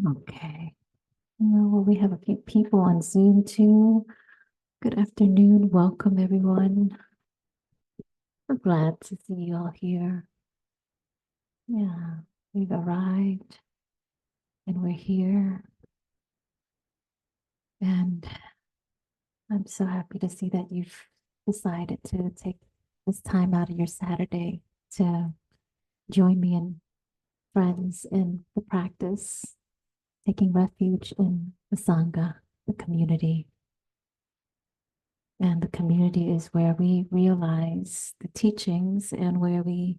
Okay. Well, we have a few people on Zoom too. Good afternoon. Welcome, everyone. We're glad to see you all here. Yeah, we've arrived and we're here. And I'm so happy to see that you've decided to take this time out of your Saturday to join me and friends in the practice, taking refuge in the Sangha, the community. And the community is where we realize the teachings and where we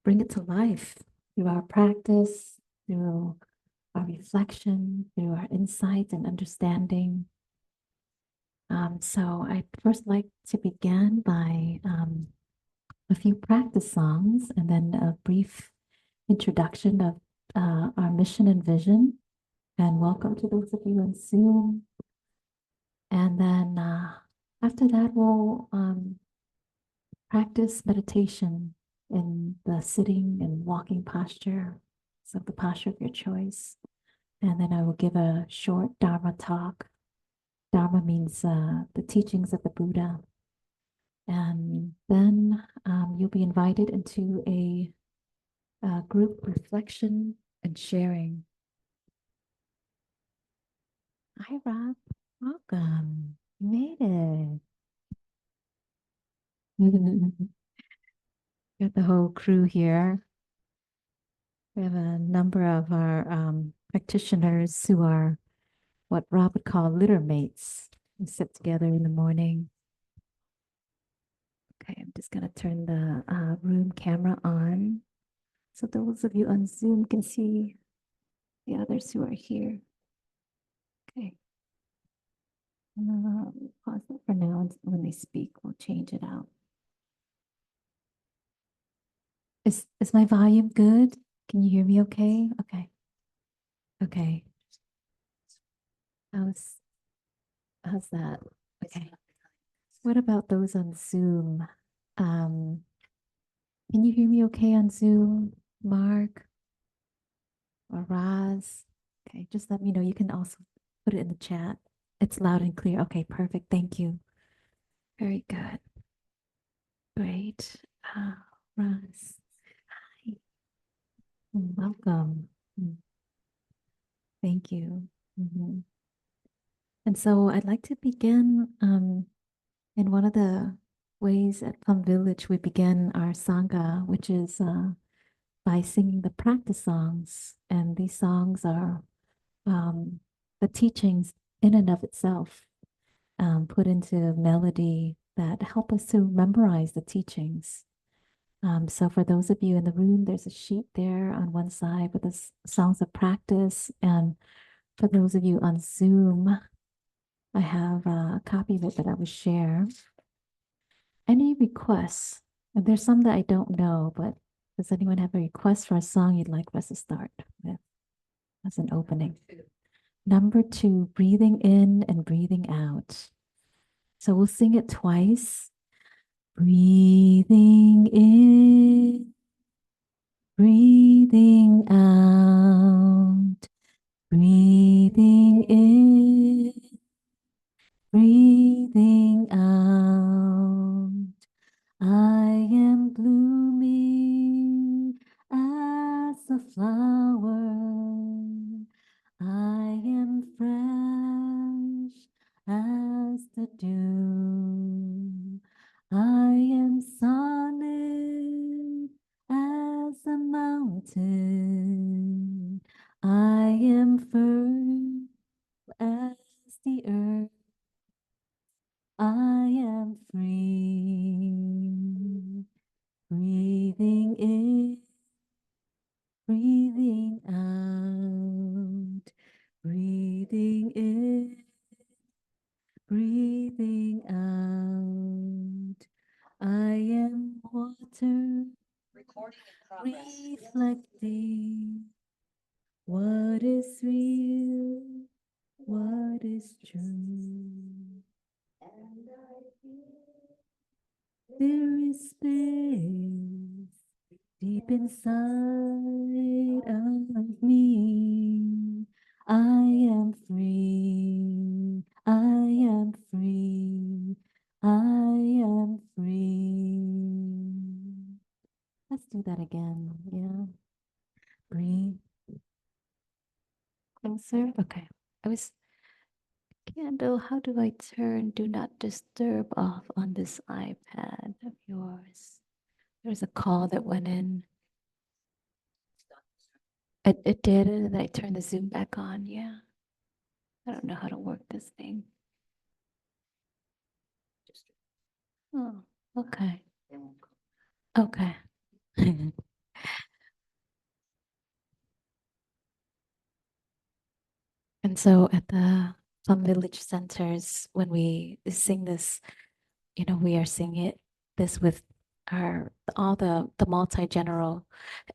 bring it to life through our practice, through our reflection, through our insight and understanding. So I'd first like to begin by a few practice songs and then a brief introduction of our mission and vision. And welcome to those of you on Zoom. And then after that, we'll practice meditation in the sitting and walking posture, so the posture of your choice. And then I will give a short Dharma talk. Dharma means the teachings of the Buddha. And then you'll be invited into a group reflection and sharing. Hi, Rob. Welcome. You made it. Got the whole crew here. We have a number of our practitioners who are what Rob would call litter mates. We sit together in the morning. Okay, I'm just going to turn the room camera on so those of you on Zoom can see the others who are here. Okay. Pause it for now, and when they speak, we'll change it out. Is my volume good? Can you hear me okay? Okay. Okay. How's how's that? Okay. What about those on Zoom? Um, can you hear me okay on Zoom, Mark or Roz? Okay, just let me know. You can also put it in the chat. It's loud and clear. Okay, perfect. Thank you. Very good. Great. Roz, hi. Welcome. Thank you. Mhm. And so I'd like to begin in one of the ways at Plum Village we begin our Sangha, which is by singing the practice songs. And these songs are the teachings in and of itself, put into melody that help us to memorize the teachings. So for those of you in the room, there's a sheet there on one side with the songs of practice. And for those of you on Zoom, I have a copy of it that I will share. Any requests? And there's some that I don't know, but does anyone have a request for a song you'd like us to start with as an opening? Number 2, breathing in and breathing out. So we'll sing it twice. Breathing in, breathing out, breathing in, breathing out. I am blooming as a flower. I am fresh as the dew. I am solid as a mountain. I am firm as the earth. I am free. Breathing in, breathing out, breathing in, breathing out. I am water, reflecting what is real, what is true. And I feel there is space Deep inside of me, I am free. I am free. I am free. Let's do that again. Yeah. Breathe closer. Okay. I was, Candle, how do I turn do not disturb off on this iPad of yours? There's a call that went in. It did, and then I turned the Zoom back on. Yeah. I don't know how to work this thing. Oh, okay. Okay. And so at the Plum Village Centers, when we sing this, we are singing this with our all the multi-general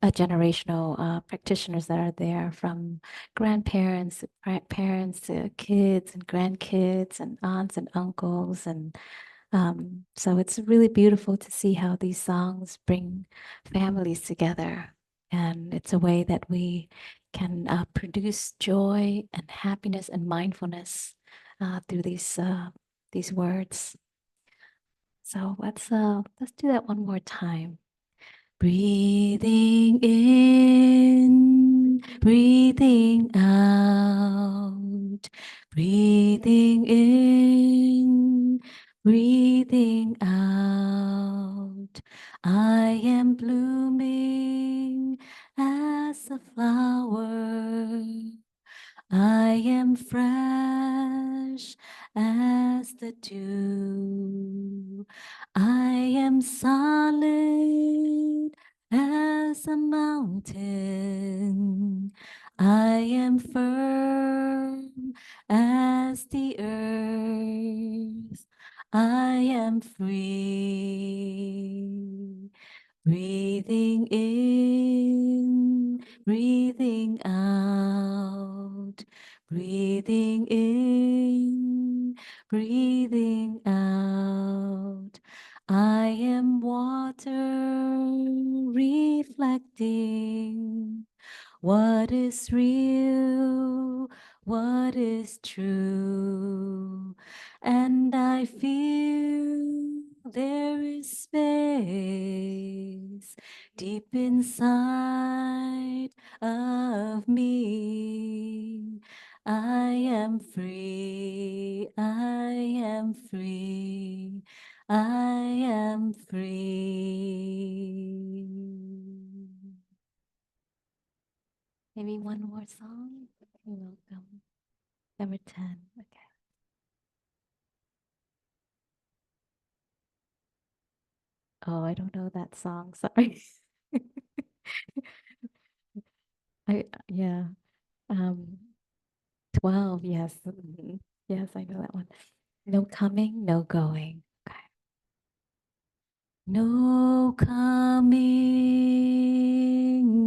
generational practitioners that are there, from grandparents, parents, kids and grandkids and aunts and uncles. And so it's really beautiful to see how these songs bring families together. And it's a way that we can produce joy and happiness and mindfulness through these words. So let's do that one more time. Breathing in, breathing out, breathing in, breathing out. I am blooming as a flower. I am fresh as the dew. I am solid as a mountain. I am firm as the earth. I am free. Breathing in, breathing out, breathing in, breathing out. I am water reflecting what is real, what is true. And I feel there is space deep inside of me. I am free, I am free, I am free. Maybe one more song? You're welcome. Number 10. Okay. Oh, I don't know that song. Sorry. Yeah. Um, 12, yes. Yes, I know that one. No coming, no going. Okay. No coming,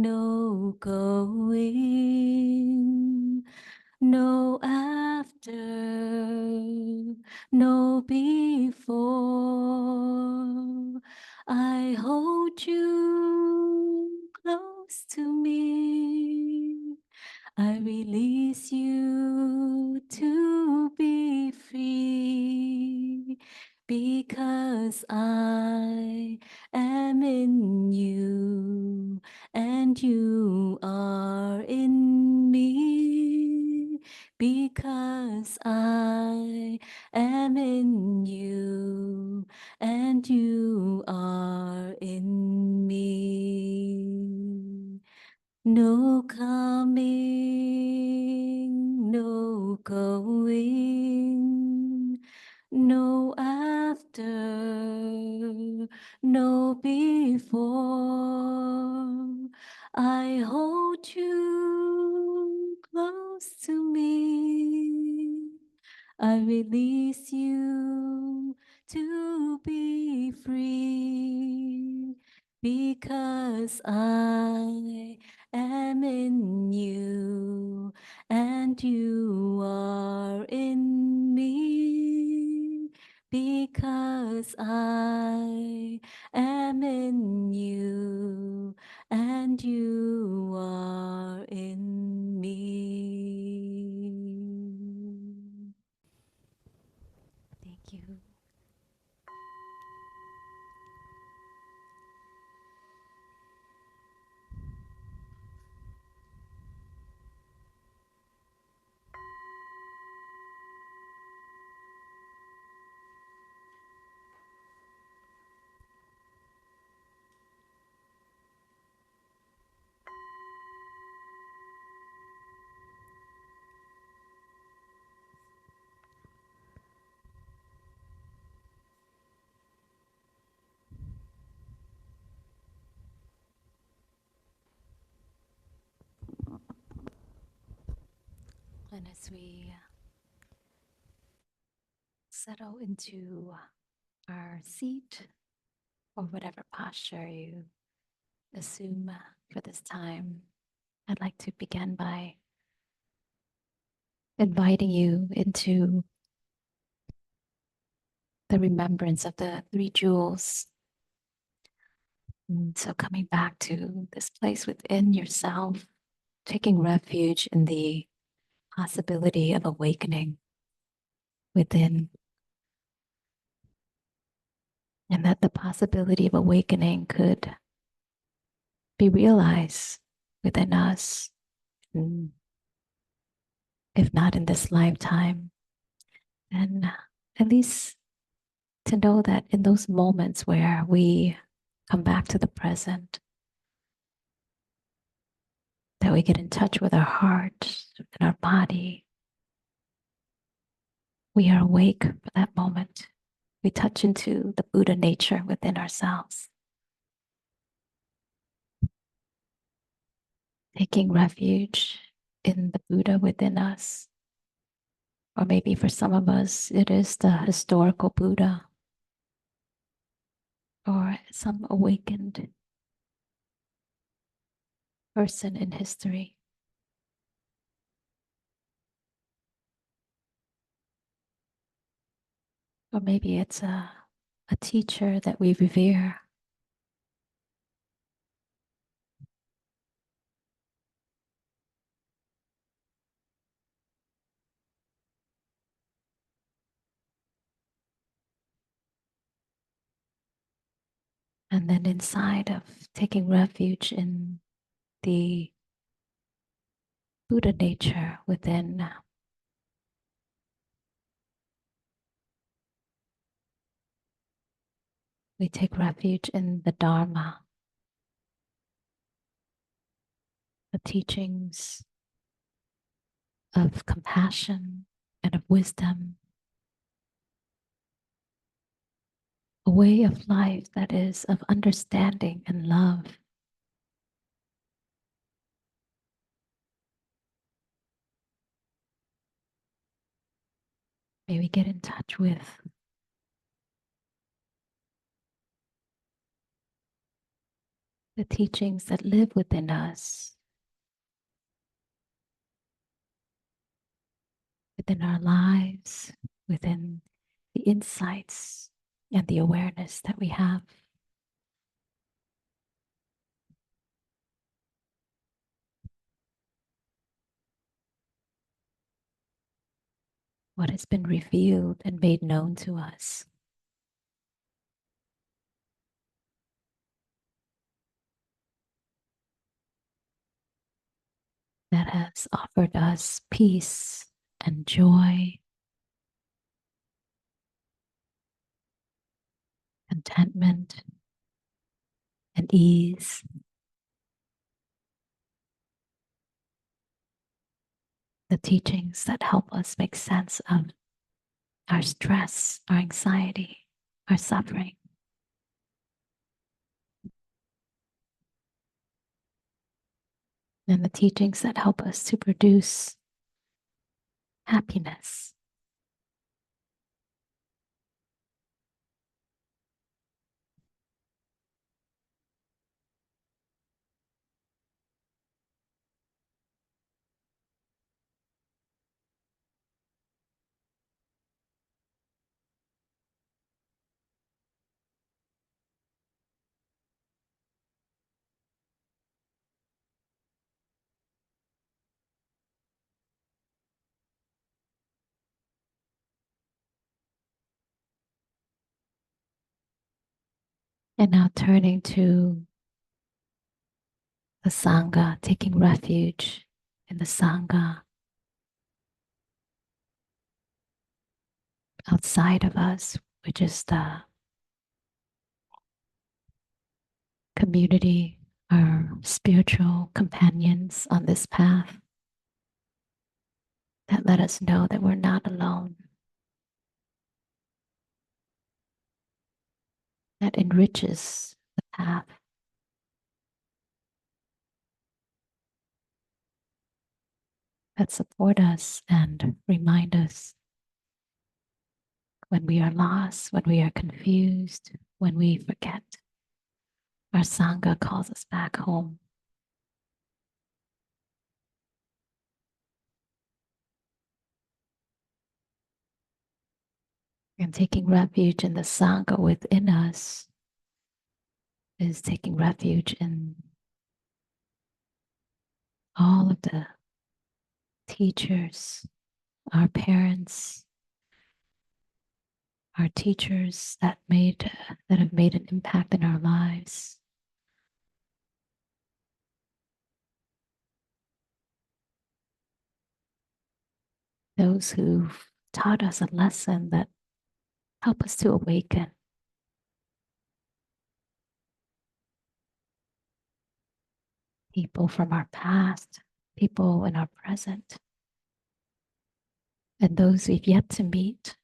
no going. No after, no before. I hold you close to me. I release you to be free, because I am in you and you are in me, because I am in you and you are in me. No coming, no going, no after, no before. I hold you close to me. I release you to be free, because I am in you and you are in me, because I am in you And as we settle into our seat or whatever posture you assume for this time, I'd like to begin by inviting you into the remembrance of the three jewels. And so, coming back to this place within yourself, taking refuge in the possibility of awakening within, and that the possibility of awakening could be realized within us, if not in this lifetime, and at least to know that in those moments where we come back to the present, that we get in touch with our heart and our body, we are awake for that moment. We touch into the Buddha nature within ourselves, taking refuge in the Buddha within us. Or maybe for some of us, it is the historical Buddha or some awakened person in history. Or maybe it's a teacher that we revere. And then inside of taking refuge in the Buddha nature within, we take refuge in the Dharma, the teachings of compassion and of wisdom, a way of life that is of understanding and love. May we get in touch with the teachings that live within us, within our lives, within the insights and the awareness that we have. What has been revealed and made known to us. That has offered us peace and joy, contentment and ease. The teachings that help us make sense of our stress, our anxiety, our suffering. And the teachings that help us to produce happiness. And now turning to the Sangha, taking refuge in the Sangha outside of us, which is the community, our spiritual companions on this path that let us know that we're not alone, that enriches the path. that support us and remind us when we are lost, when we are confused, when we forget. Our Sangha calls us back home. And taking refuge in the Sangha within us is taking refuge in all of the teachers, our parents, our teachers that have made an impact in our lives. Those who've taught us a lesson that help us to awaken. People from our past, people in our present, and those we've yet to meet.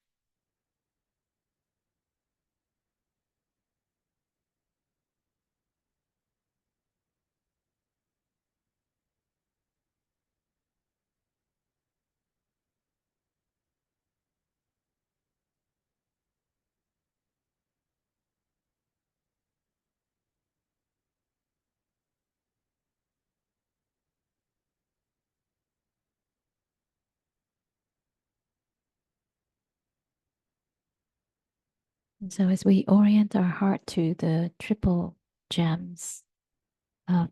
And so as we orient our heart to the triple gems of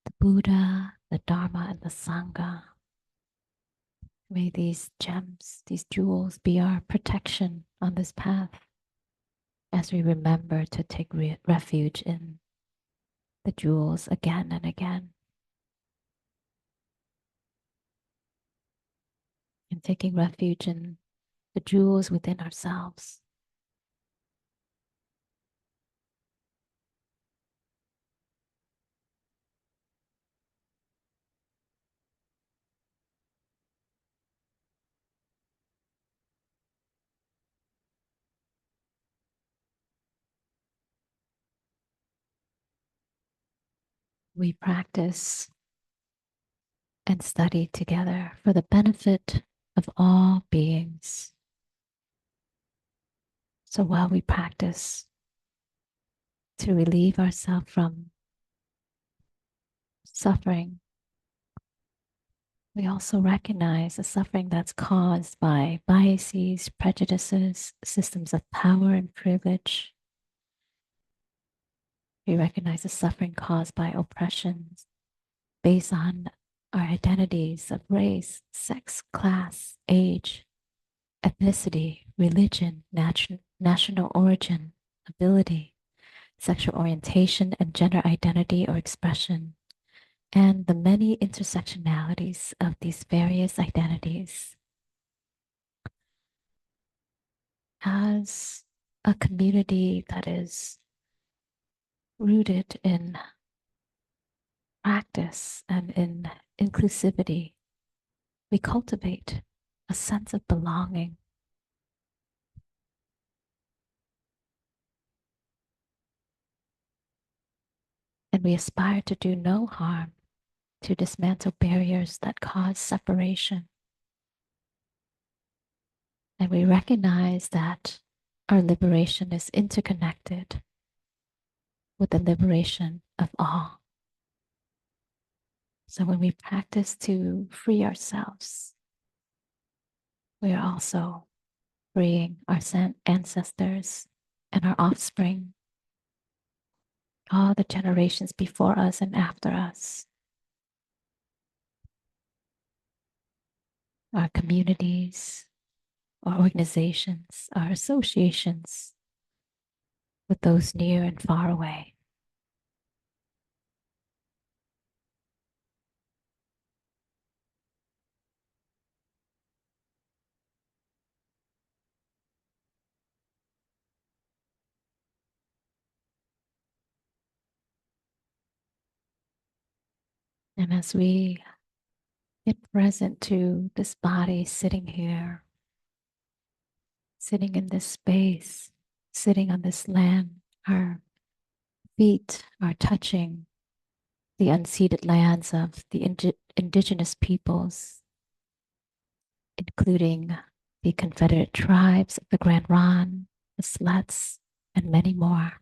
the Buddha, the Dharma, and the Sangha, may these gems, these jewels, be our protection on this path as we remember to take refuge in the jewels again and again. And taking refuge in the jewels within ourselves. We practice and study together for the benefit of all beings. So while we practice to relieve ourselves from suffering, we also recognize the suffering that's caused by biases, prejudices, systems of power and privilege. We recognize the suffering caused by oppressions based on our identities of race, sex, class, age, ethnicity, religion, national origin, ability, sexual orientation, and gender identity or expression, and the many intersectionalities of these various identities. As a community that is rooted in practice and in inclusivity, we cultivate a sense of belonging. And we aspire to do no harm, to dismantle barriers that cause separation. And we recognize that our liberation is interconnected with the liberation of all. So when we practice to free ourselves, we are also freeing our ancestors and our offspring, all the generations before us and after us, our communities, our organizations, our associations with those near and far away. And as we get present to this body sitting here, sitting in this space, sitting on this land, our feet are touching the unceded lands of the indigenous peoples including the Confederate tribes of the Grand Ron, the Sluts, and many more.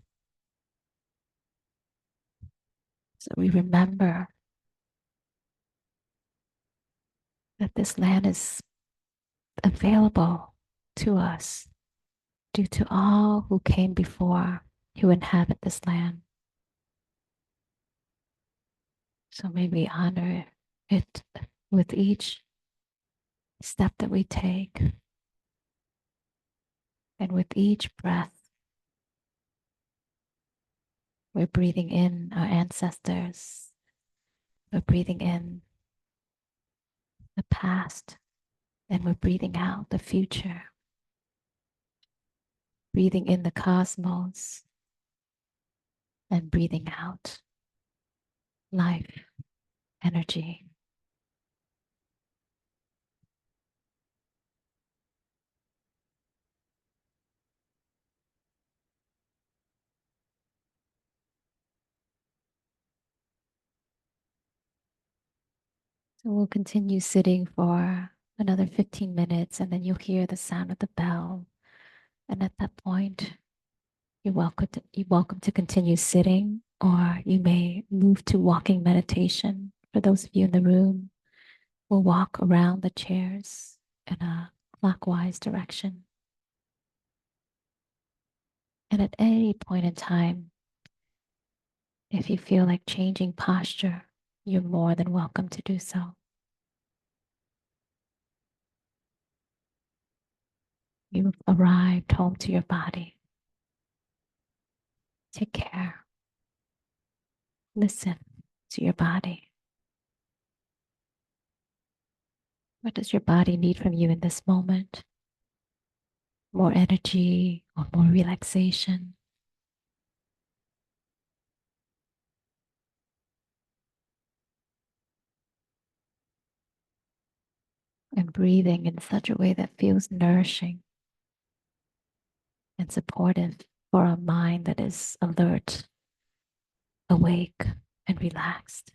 So we remember that this land is available to us due to all who came before who inhabit this land. So may we honor it with each step that we take and with each breath. We're breathing in our ancestors. We're breathing in the past, and we're breathing out the future. Breathing in the cosmos and breathing out life, energy. So we'll continue sitting for another 15 minutes, and then you'll hear the sound of the bell. And at that point, you're welcome to continue sitting, or you may move to walking meditation. For those of you in the room, we'll walk around the chairs in a clockwise direction. And at any point in time, if you feel like changing posture, you're more than welcome to do so. You've arrived home to your body. Take care. Listen to your body. What does your body need from you in this moment? More energy or more relaxation? And breathing in such a way that feels nourishing and supportive for a mind that is alert, awake, and relaxed.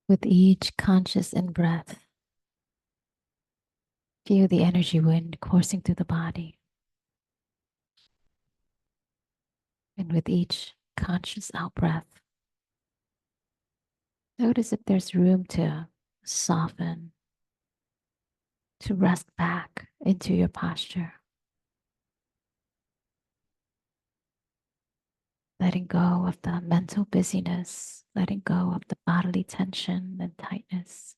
With each conscious in breath, feel the energy wind coursing through the body. And with each conscious out breath, notice if there's room to soften, to rest back into your posture, letting go of the mental busyness, letting go of the bodily tension and tightness.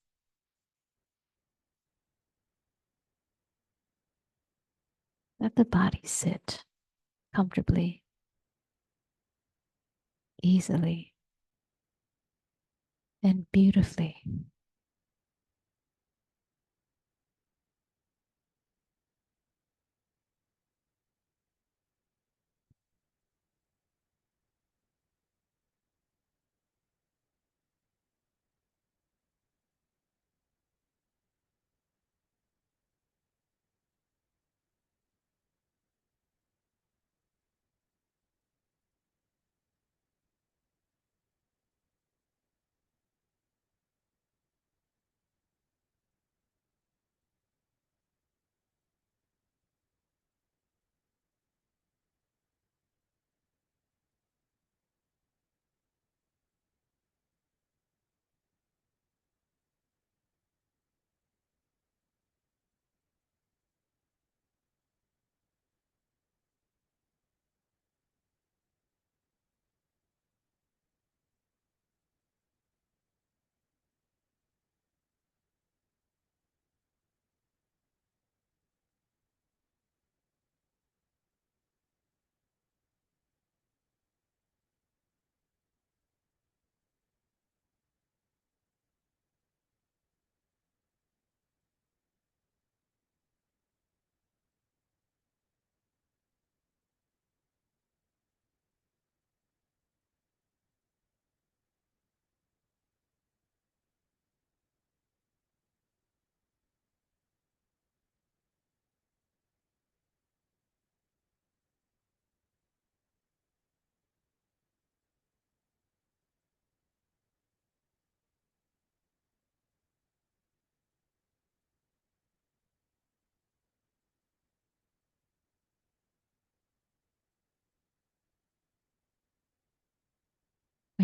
Let the body sit comfortably, easily, and beautifully.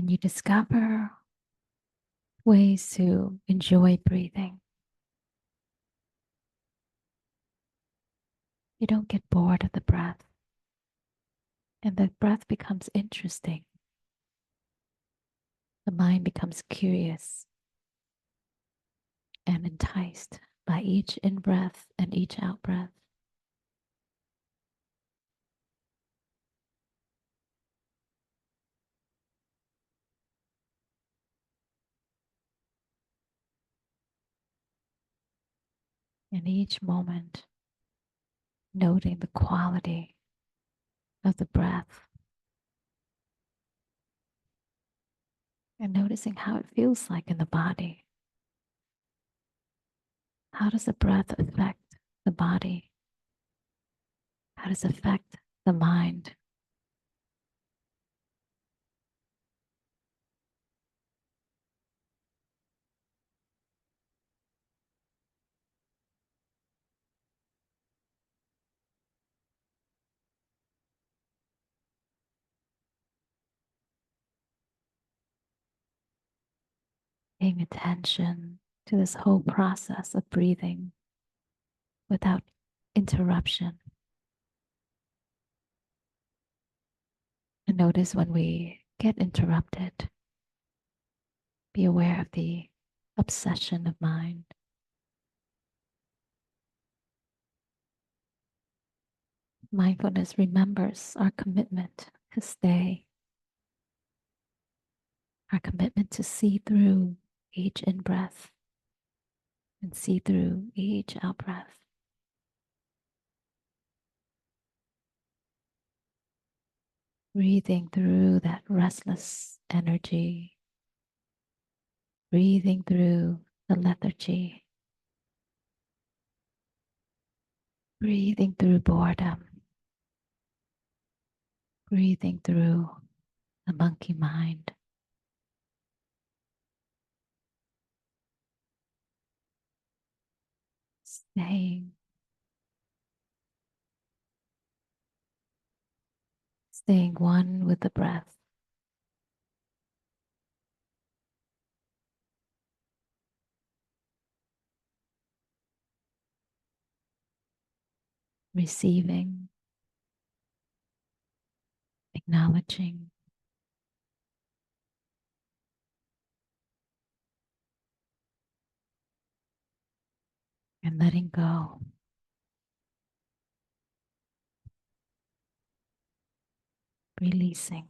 And you discover ways to enjoy breathing. You don't get bored of the breath, and the breath becomes interesting. The mind becomes curious and enticed by each in breath and each out breath. In each moment, noting the quality of the breath and noticing how it feels like in the body. How does the breath affect the body? How does it affect the mind? Paying attention to this whole process of breathing without interruption. And notice when we get interrupted, be aware of the obsession of mind. Mindfulness remembers our commitment to stay, our commitment to see through each in breath and see through each out breath. Breathing through that restless energy, breathing through the lethargy, breathing through boredom, breathing through the monkey mind. Staying one with the breath, receiving, acknowledging, and letting go. Releasing.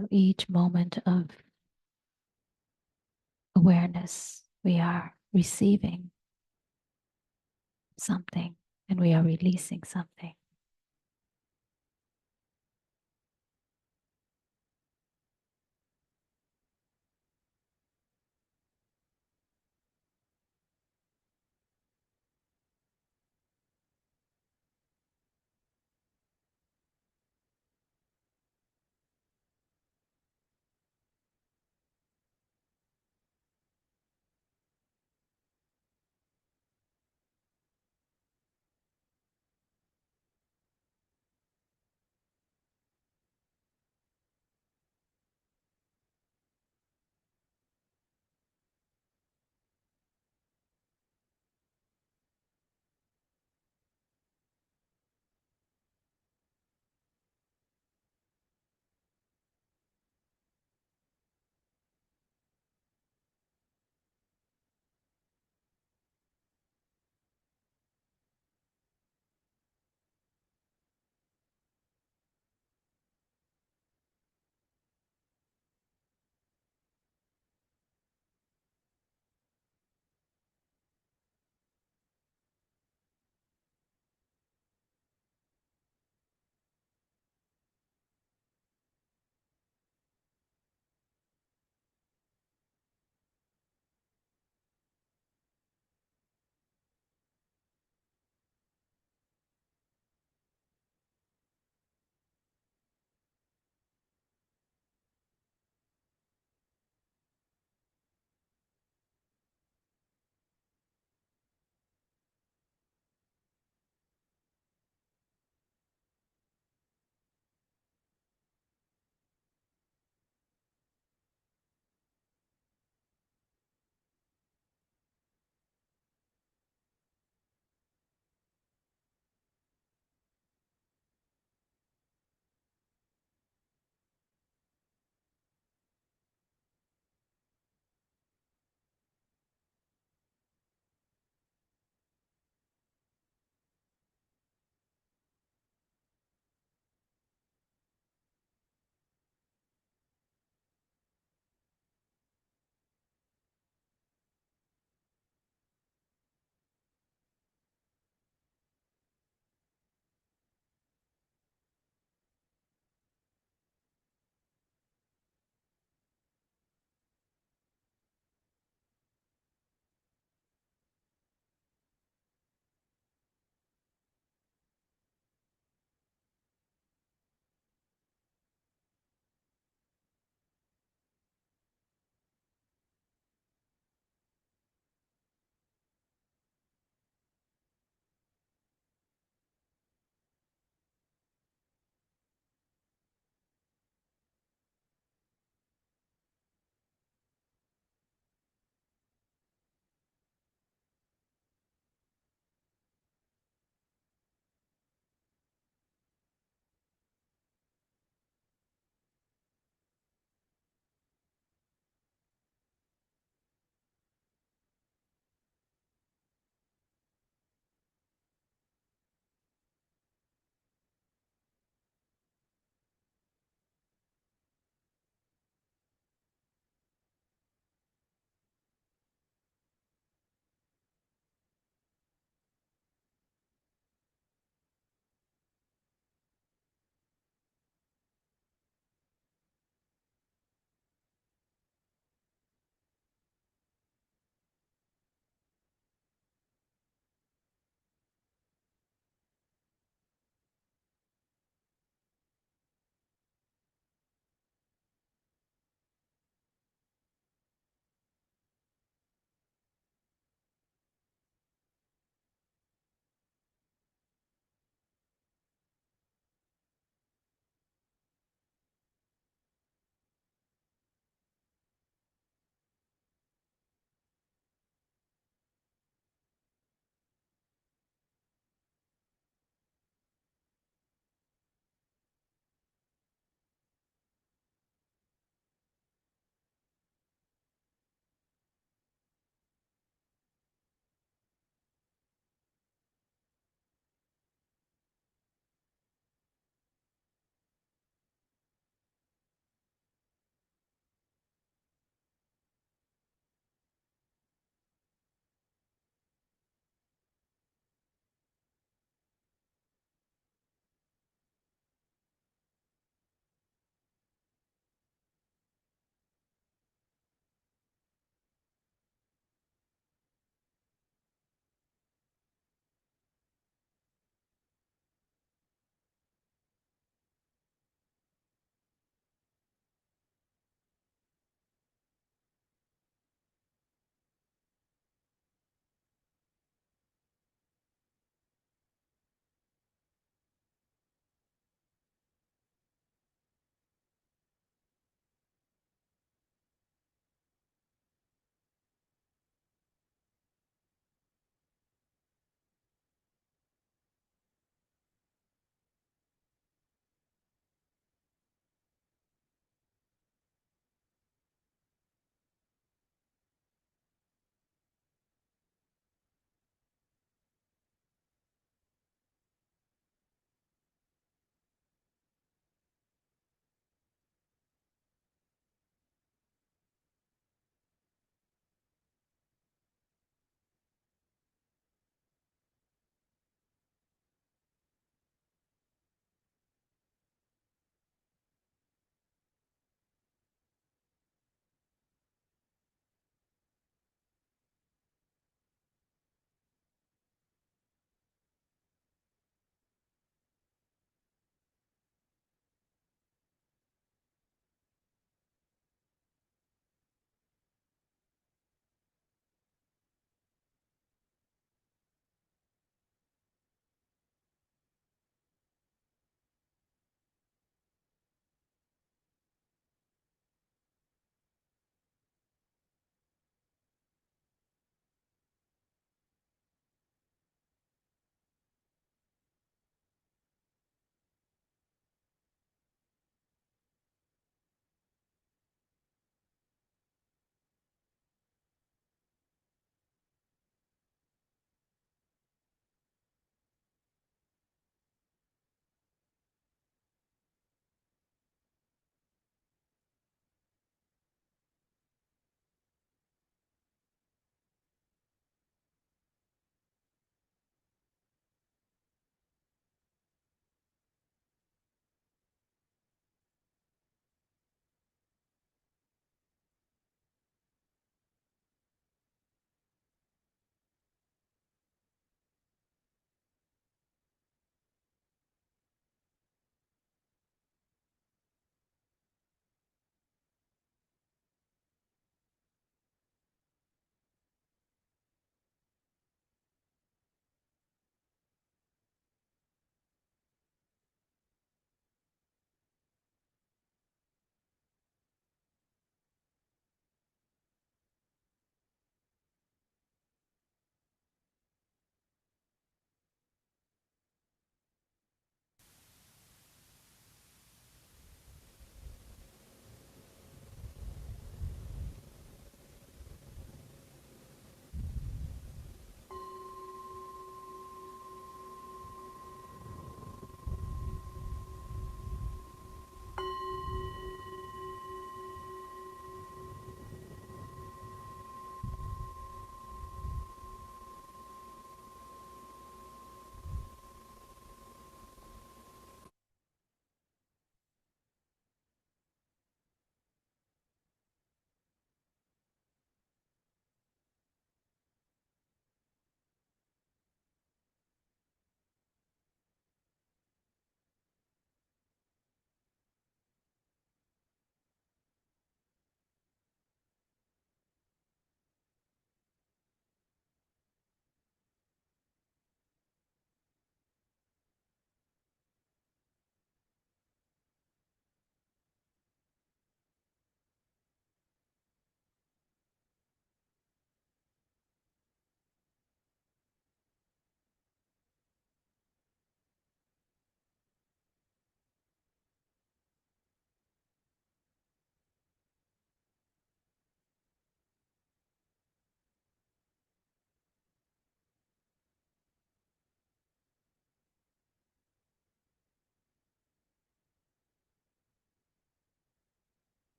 So each moment of awareness, we are receiving something and we are releasing something.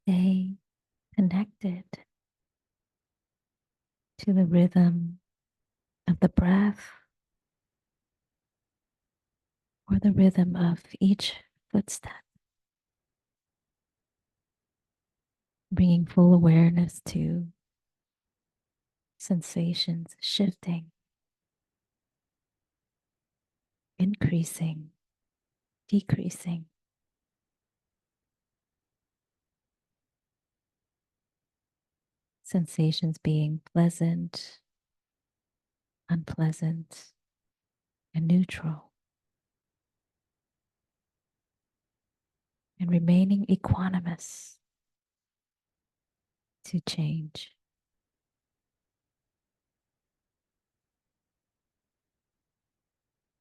stay connected to the rhythm of the breath or the rhythm of each footstep, bringing full awareness to sensations shifting, increasing, decreasing, sensations being pleasant, unpleasant, and neutral, and remaining equanimous to change,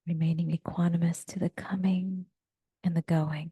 remaining equanimous to the coming and the going.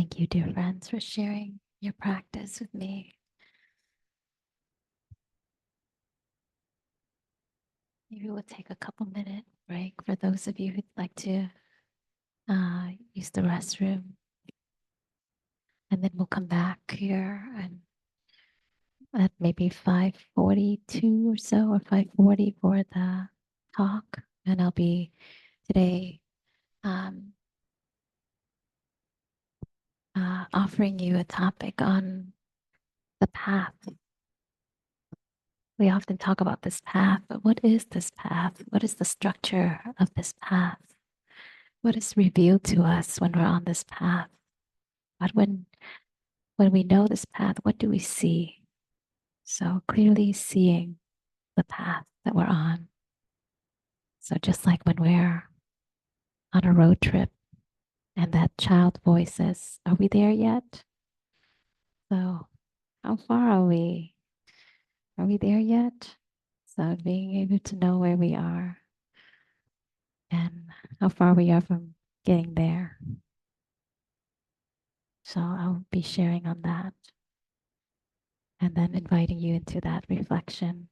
Thank you, dear friends, for sharing your practice with me. Maybe we'll take a couple minute break for those of you who'd like to use the restroom. And then we'll come back here and at maybe 5:42 or so, or 5:40 for the talk. And I'll be today um, offering you a topic on the path. We often talk about this path, but what is this path? What is the structure of this path? What is revealed to us when we're on this path? But when we know this path, what do we see? So clearly seeing the path that we're on. So just like when we're on a road trip and that child voice says, "Are we there yet?" So how far are we? Are we there yet? So being able to know where we are and how far we are from getting there. So I'll be sharing on that and then inviting you into that reflection.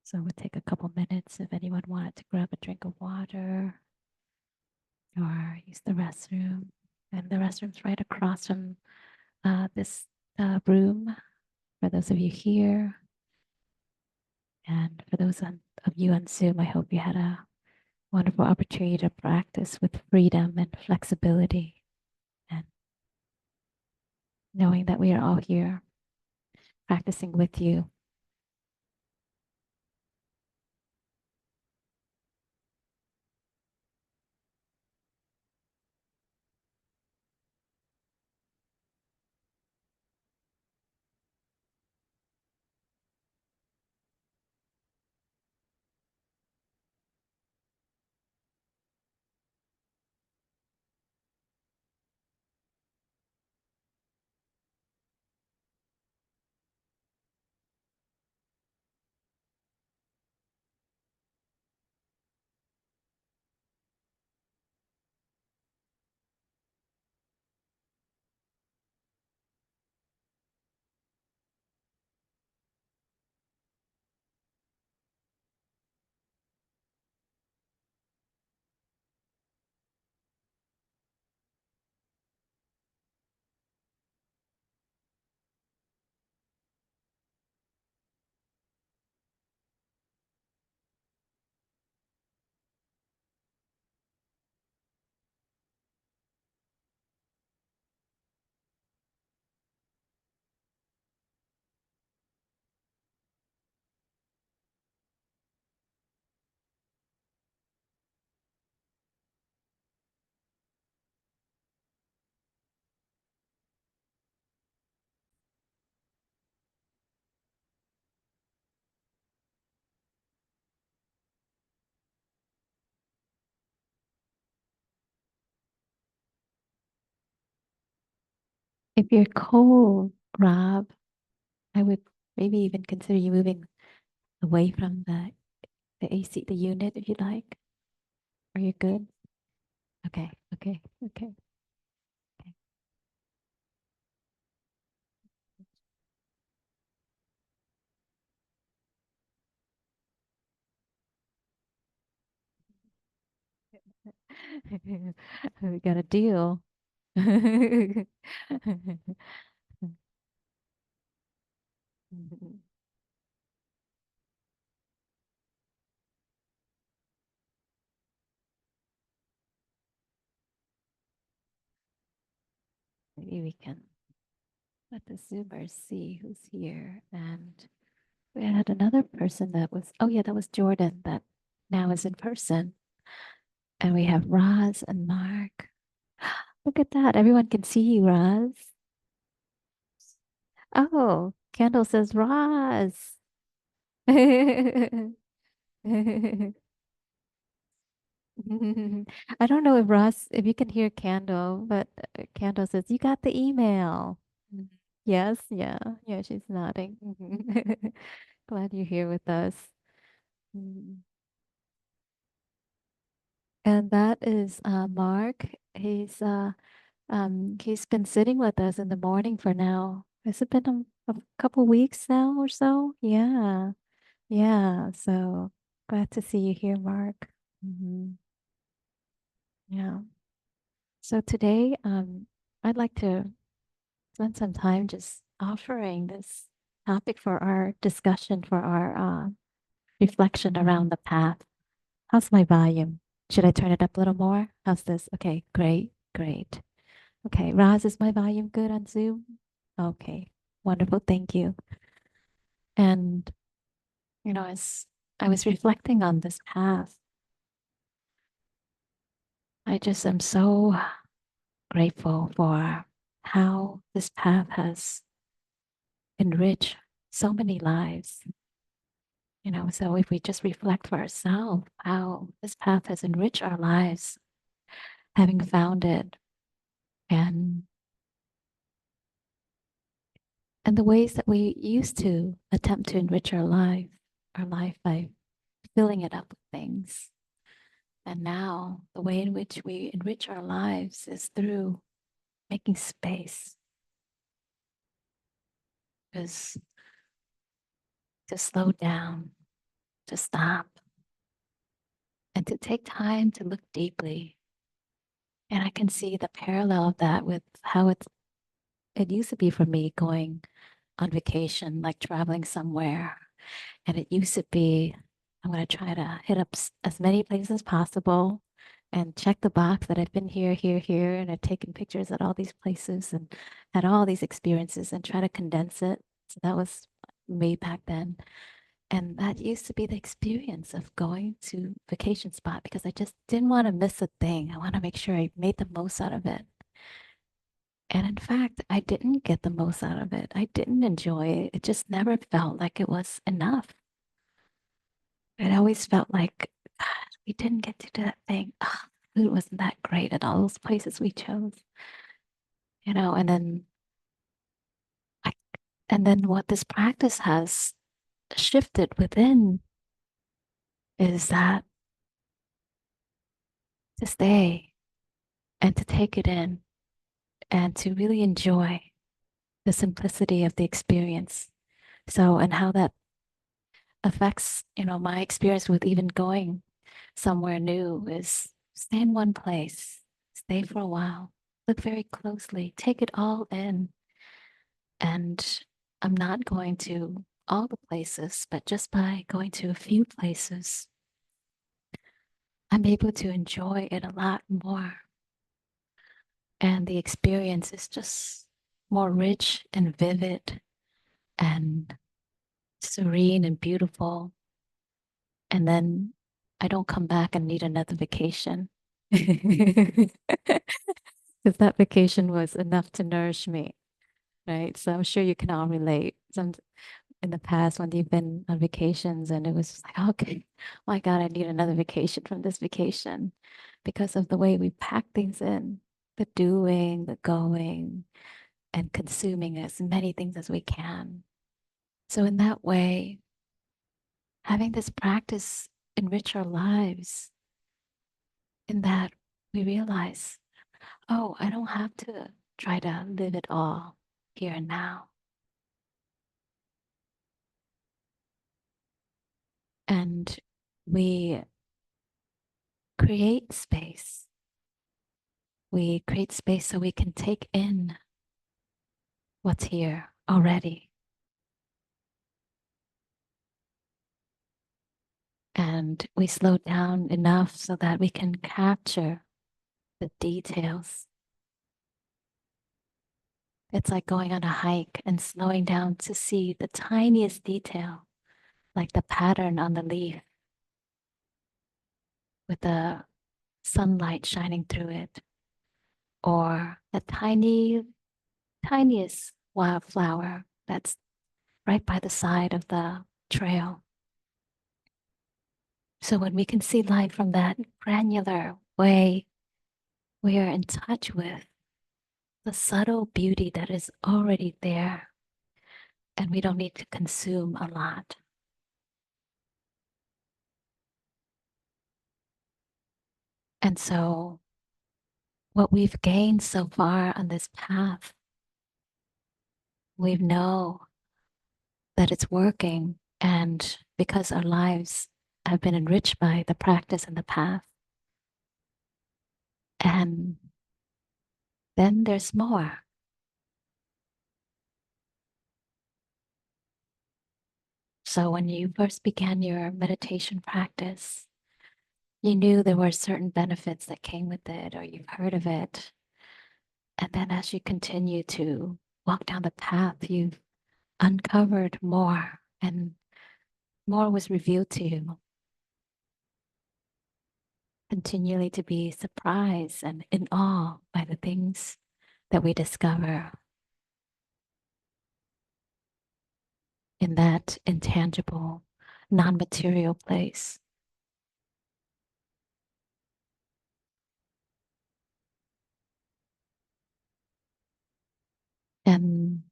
So we'll take a couple minutes if anyone wanted to grab a drink of water or use the restroom. And the restroom's right across from this room for those of you here. And for those of you on Zoom, I hope you had a wonderful opportunity to practice with freedom and flexibility and knowing that we are all here practicing with you. If you're cold, Rob, I would maybe even consider you moving away from the AC, the unit, if you like. Are you good? Okay, okay, okay, okay. We got a deal. Maybe we can let the Zoomers see who's here. And we had another person that was, oh yeah, that was Jordan that now is in person. And we have Roz and Mark. Look at that. Everyone can see you, Roz. Oh, Candle says Roz. I don't know if Ross, if you can hear Candle, but Candle says, "You got the email." Mhm. Yes, yeah, yeah, she's nodding. Glad you're here with us. Mm. And that is Mark. He's been sitting with us in the morning for now. Has it been a couple weeks now or so? Yeah. Yeah. So glad to see you here, Mark. Yeah. So today, I'd like to spend some time just offering this topic for our discussion, for our reflection around the path. How's my volume? Should I turn it up a little more? How's this? Okay, great, great. Okay, Roz, is my volume good on Zoom? Okay, wonderful, thank you. And, as I was reflecting on this path, I just am so grateful for how this path has enriched so many lives. So if we just reflect for ourselves how this path has enriched our lives, having found it, and and the ways that we used to attempt to enrich our life by filling it up with things. And now the way in which we enrich our lives is through making space, is to slow down, to stop, and to take time to look deeply. And I can see the parallel of that with how it used to be for me going on vacation, like traveling somewhere. And it used to be, I'm going to try to hit up as many places as possible and check the box that I've been here, here, here, and I've taken pictures at all these places and had all these experiences and try to condense it. So that was way back then. And that used to be the experience of going to vacation spot because I just didn't want to miss a thing. I want to make sure I made the most out of it. And in fact, I didn't get the most out of it. I didn't enjoy it. It just never felt like it was enough. It always felt like, God, we didn't get to do that thing. Ugh, food wasn't that great at all those places we chose, and then I, and then what this practice has shifted within is that to stay and to take it in and to really enjoy the simplicity of the experience. So, and how that affects, my experience with even going somewhere new is stay in one place, stay for a while, look very closely, take it all in. And I'm not going to all the places, but just by going to a few places, I'm able to enjoy it a lot more. And the experience is just more rich and vivid and serene and beautiful. And then I don't come back and need another vacation. Because that vacation was enough to nourish me, right? So I'm sure you can all relate. In the past when you've been on vacations and it was just like, okay, my God, I need another vacation from this vacation because of the way we pack things in, the doing, the going, and consuming as many things as we can. So in that way, having this practice enrich our lives in that we realize, oh, I don't have to try to live it all here and now. And we create space. We create space so we can take in what's here already. And we slow down enough so that we can capture the details. It's like going on a hike and slowing down to see the tiniest detail, like the pattern on the leaf with the sunlight shining through it, or the tiniest wildflower that's right by the side of the trail. So when we can see life from that granular way, we are in touch with the subtle beauty that is already there, and we don't need to consume a lot. And so, what we've gained so far on this path, we know that it's working. And because our lives have been enriched by the practice and the path, and then there's more. So, when you first began your meditation practice, you knew there were certain benefits that came with it, or you've heard of it. And then as you continue to walk down the path, you've uncovered more and more was revealed to you, continually to be surprised and in awe by the things that we discover in that intangible, non material place. And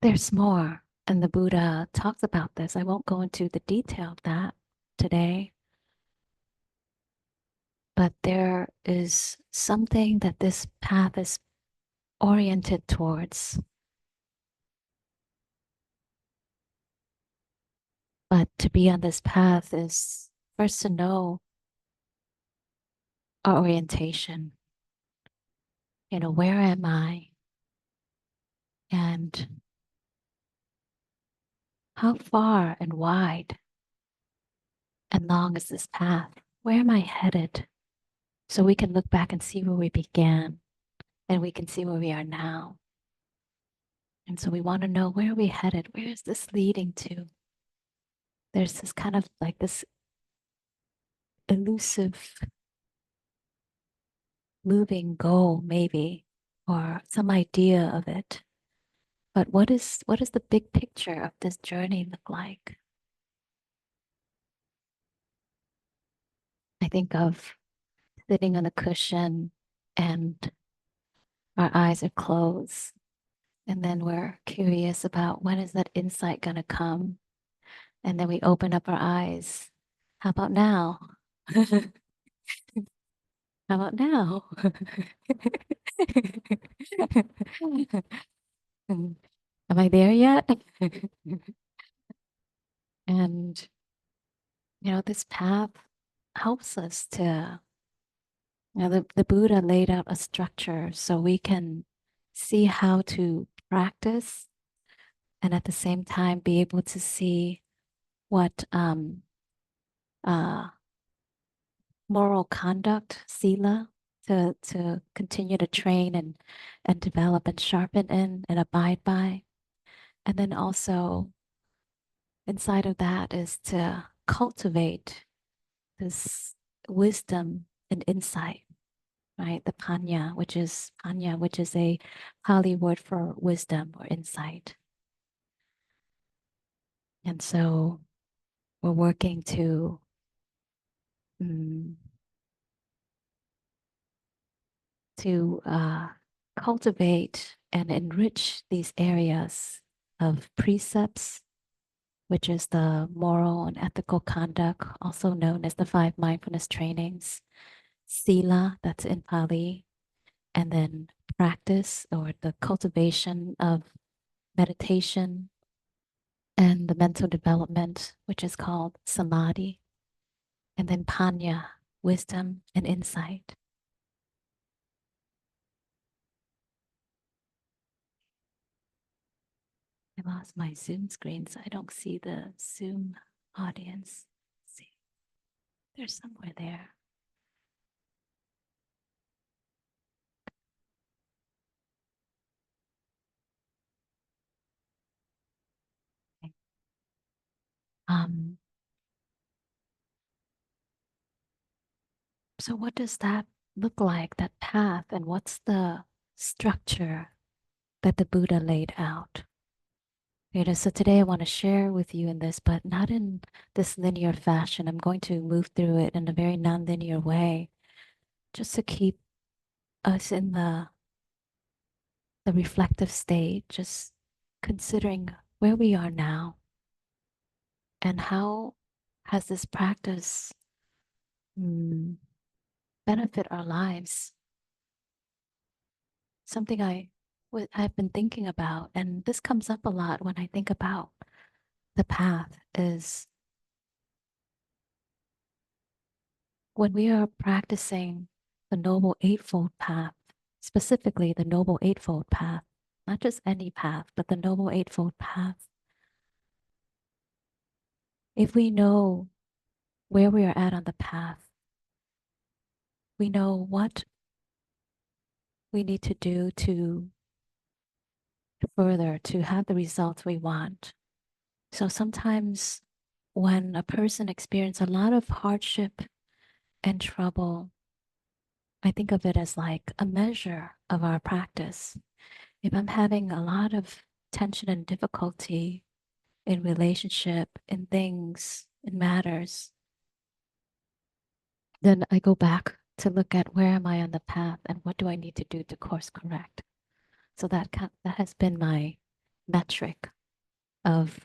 there's more. And the Buddha talks about this. I won't go into the detail of that today, but there is something that this path is oriented towards. But to be on this path is first to know our orientation. Where am I? And how far and wide and long is this path? Where am I headed? So we can look back and see where we began and we can see where we are now. And so we want to know, where are we headed? Where is this leading to? There's this kind of like this elusive moving goal, maybe, or some idea of it. But what is the big picture of this journey look like? I think of sitting on a cushion and our eyes are closed. And then we're curious about, when is that insight going to come? And then we open up our eyes. How about now? How about now? Am I there yet? And, this path helps us to, the Buddha laid out a structure so we can see how to practice and at the same time be able to see what uh, moral conduct, sila, to continue to train and develop and sharpen in and abide by. And then also inside of that is to cultivate this wisdom and insight, right? The panya, which is a Pali word for wisdom or insight. And so we're working mm, to cultivate and enrich these areas of precepts, which is the moral and ethical conduct, also known as the five mindfulness trainings, sila, that's in Pali, and then practice or the cultivation of meditation and the mental development, which is called samadhi, and then panya, wisdom and insight. I lost my Zoom screen, so I don't see the Zoom audience. Let's see, they're somewhere there. Okay. Um, so what does that look like, that path, and what's the structure that the Buddha laid out? So today I want to share with you in this, but not in this linear fashion. I'm going to move through it in a very non-linear way, just to keep us in the reflective state, just considering where we are now and how has this practice mm, benefit our lives. Something I've been thinking about, and this comes up a lot when I think about the path, is when we are practicing the Noble Eightfold Path, specifically the Noble Eightfold Path, not just any path, but the Noble Eightfold Path. If we know where we are at on the path, we know what we need to do to further to have the results we want. So sometimes when a person experiences a lot of hardship and trouble, I think of it as like a measure of our practice. If I'm having a lot of tension and difficulty in relationship, in things, in matters, then I go back to look at where am I on the path and what do I need to do to course correct. So that has been my metric of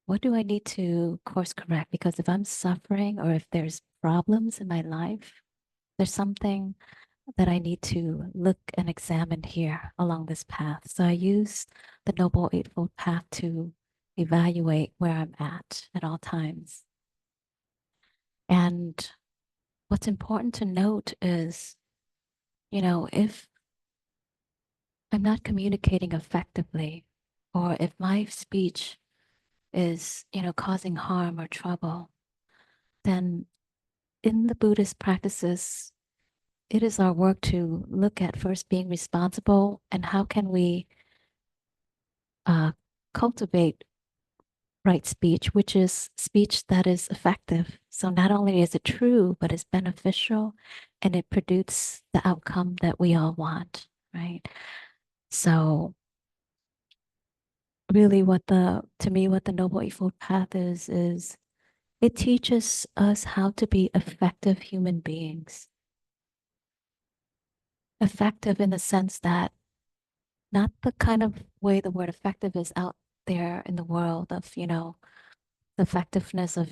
what do I need to course correct? Because if I'm suffering or if there's problems in my life, there's something that I need to look and examine here along this path. So I use the Noble Eightfold Path to evaluate where I'm at all times. And what's important to note is, if I'm not communicating effectively, or if my speech is, causing harm or trouble, then in the Buddhist practices, it is our work to look at first being responsible and how can we uh, cultivate right speech, which is speech that is effective. So not only is it true, but it's beneficial and it produces the outcome that we all want, right? So really to me, what the Noble Eightfold Path is it teaches us how to be effective human beings. Effective in the sense that not the kind of way the word effective is out there in the world of, the effectiveness of,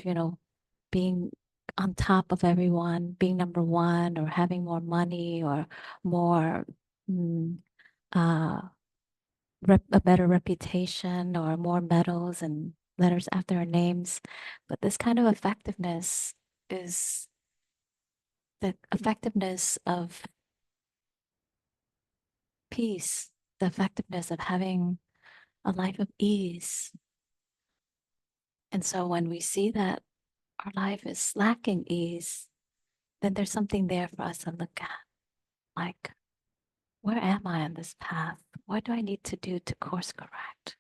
being on top of everyone, being number one, or having more money or more mm, uh, a better reputation or more medals and letters after our names. But this kind of effectiveness is the effectiveness of peace, the effectiveness of having a life of ease. And so when we see that our life is lacking ease, then there's something there for us to look at. Like, where am I on this path? What do I need to do to course correct?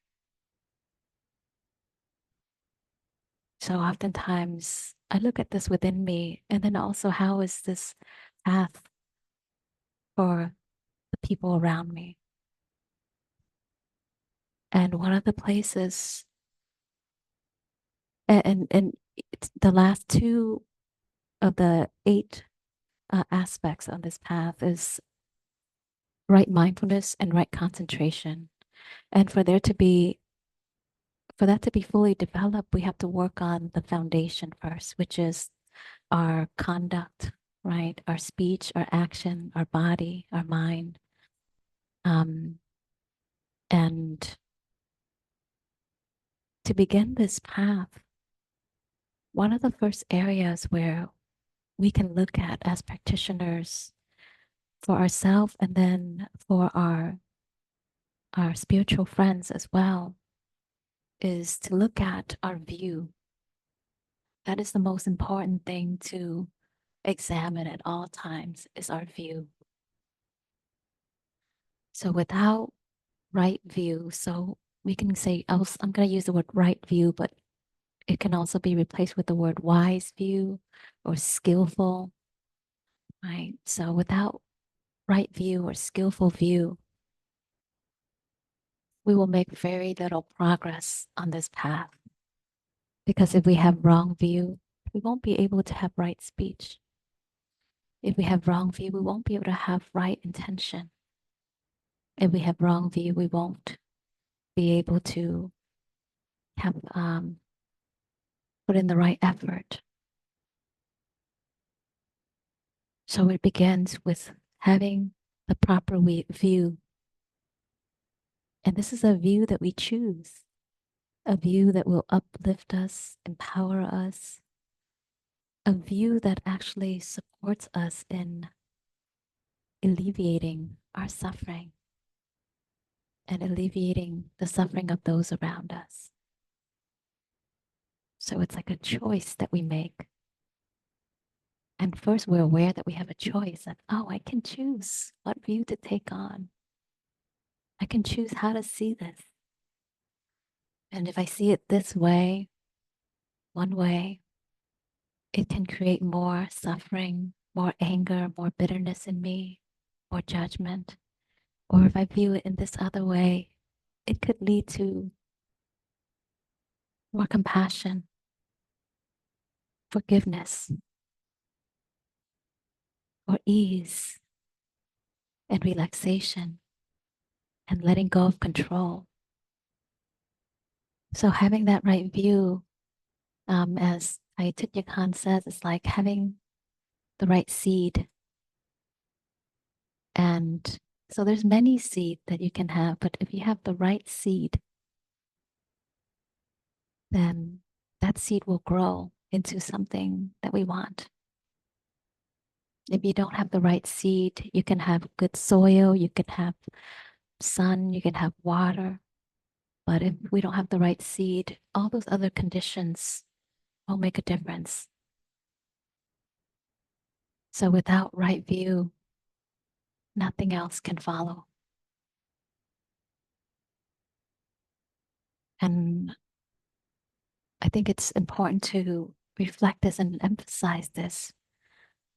So oftentimes I look at this within me, and then also how is this path for the people around me? And one of the places, and it's the last two of the eight aspects on this path is right mindfulness and right concentration. And for that to be fully developed, we have to work on the foundation first, which is our conduct, right? Our speech, our action, our body, our mind. Um, and to begin this path, one of the first areas where we can look at as practitioners for ourselves and then for our spiritual friends as well is to look at our view. That is the most important thing to examine at all times is our view. So without right view, so we can say, I'm going to use the word right view, but it can also be replaced with the word wise view or skillful, right? So without right view or skillful view, we will make very little progress on this path. Because if we have wrong view, we won't be able to have right speech. If we have wrong view, we won't be able to have right intention. If we have wrong view, we won't be able to have put in the right effort. So it begins with having the proper view. And this is a view that we choose, a view that will uplift us, empower us, a view that actually supports us in alleviating our suffering and alleviating the suffering of those around us. So it's like a choice that we make. And first, we're aware that we have a choice that, oh, I can choose what view to take on. I can choose how to see this. And if I see it this way, one way, it can create more suffering, more anger, more bitterness in me, more judgment. Or if I view it in this other way, it could lead to more compassion, forgiveness, or ease and relaxation and letting go of control. So having that right view, as Ayatollah Khan says, it's like having the right seed. And so there's many seed that you can have, but if you have the right seed, then that seed will grow into something that we want. If you don't have the right seed, you can have good soil, you can have sun, you can have water. But if we don't have the right seed, all those other conditions won't make a difference. So without right view, nothing else can follow. And I think it's important to reflect this and emphasize this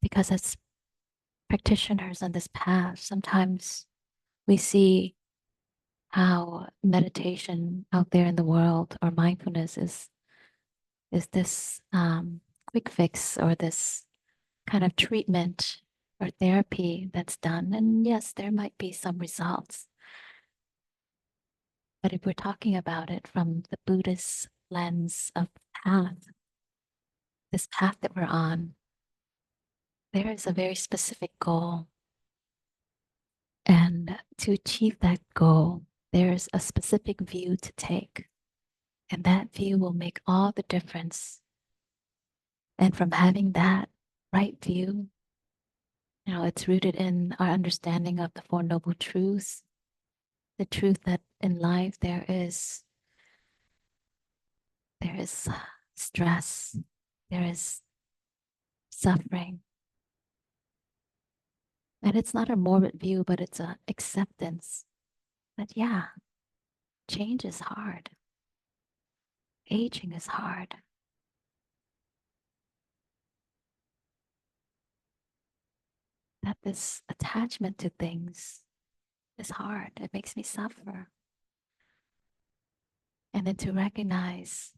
because as practitioners on this path, sometimes we see how meditation out there in the world or mindfulness is this quick fix or this kind of treatment or therapy that's done. And yes, there might be some results. But if we're talking about it from the Buddhist lens of path, this path that we're on, there is a very specific goal. And to achieve that goal, there's a specific view to take. And that view will make all the difference. And from having that right view, it's rooted in our understanding of the Four Noble Truths, the truth that in life there is stress, there is suffering. And it's not a morbid view, but it's a acceptance that yeah, change is hard. Aging is hard. That this attachment to things is hard. It makes me suffer. And then to recognize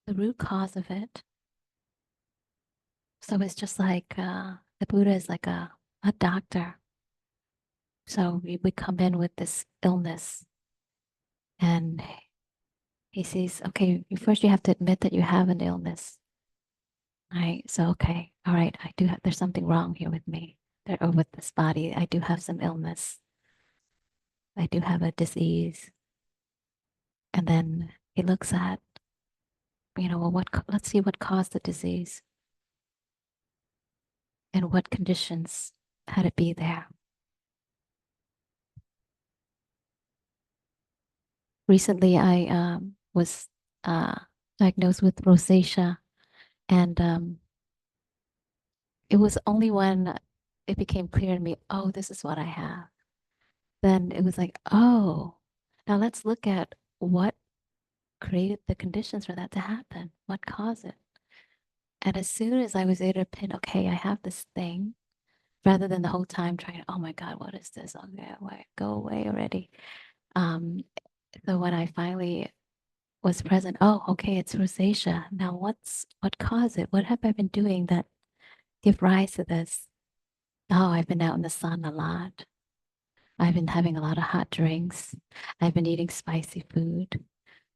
the root cause of it. So it's just like the Buddha is like a doctor. So we come in with this illness and he says, okay, first you have to admit that you have an illness. Right. So, okay. All right. I do have, there's something wrong here with me or with this body. I do have some illness. I do have a disease. And then he looks at, well, let's see what caused the disease and what conditions had it be there. Recently, I was uh, diagnosed with rosacea, and it was only when it became clear to me, oh, this is what I have. Then it was like, oh, now let's look at what created the conditions for that to happen, what caused it. And as soon as I was able to pin, okay, I have this thing, rather than the whole time trying, oh my God, what is this? Okay, go away already. Um, so when I finally was present, oh, okay, it's rosacea. Now what caused it? What have I been doing that give rise to this? Oh, I've been out in the sun a lot. I've been having a lot of hot drinks. I've been eating spicy food.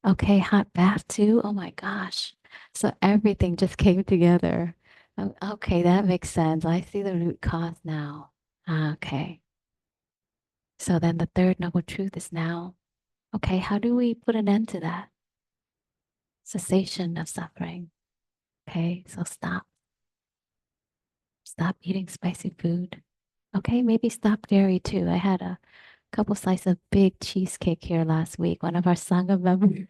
Okay, hot bath too. Oh my gosh. So everything just came together Okay, that makes sense. I see the root cause now. Okay. So then the third noble truth is now, okay, how do we put an end to that? Cessation of suffering. Okay, so stop. Stop eating spicy food. Okay, maybe stop dairy too. I had a couple slices of big cheesecake here last week. One of our Sangha members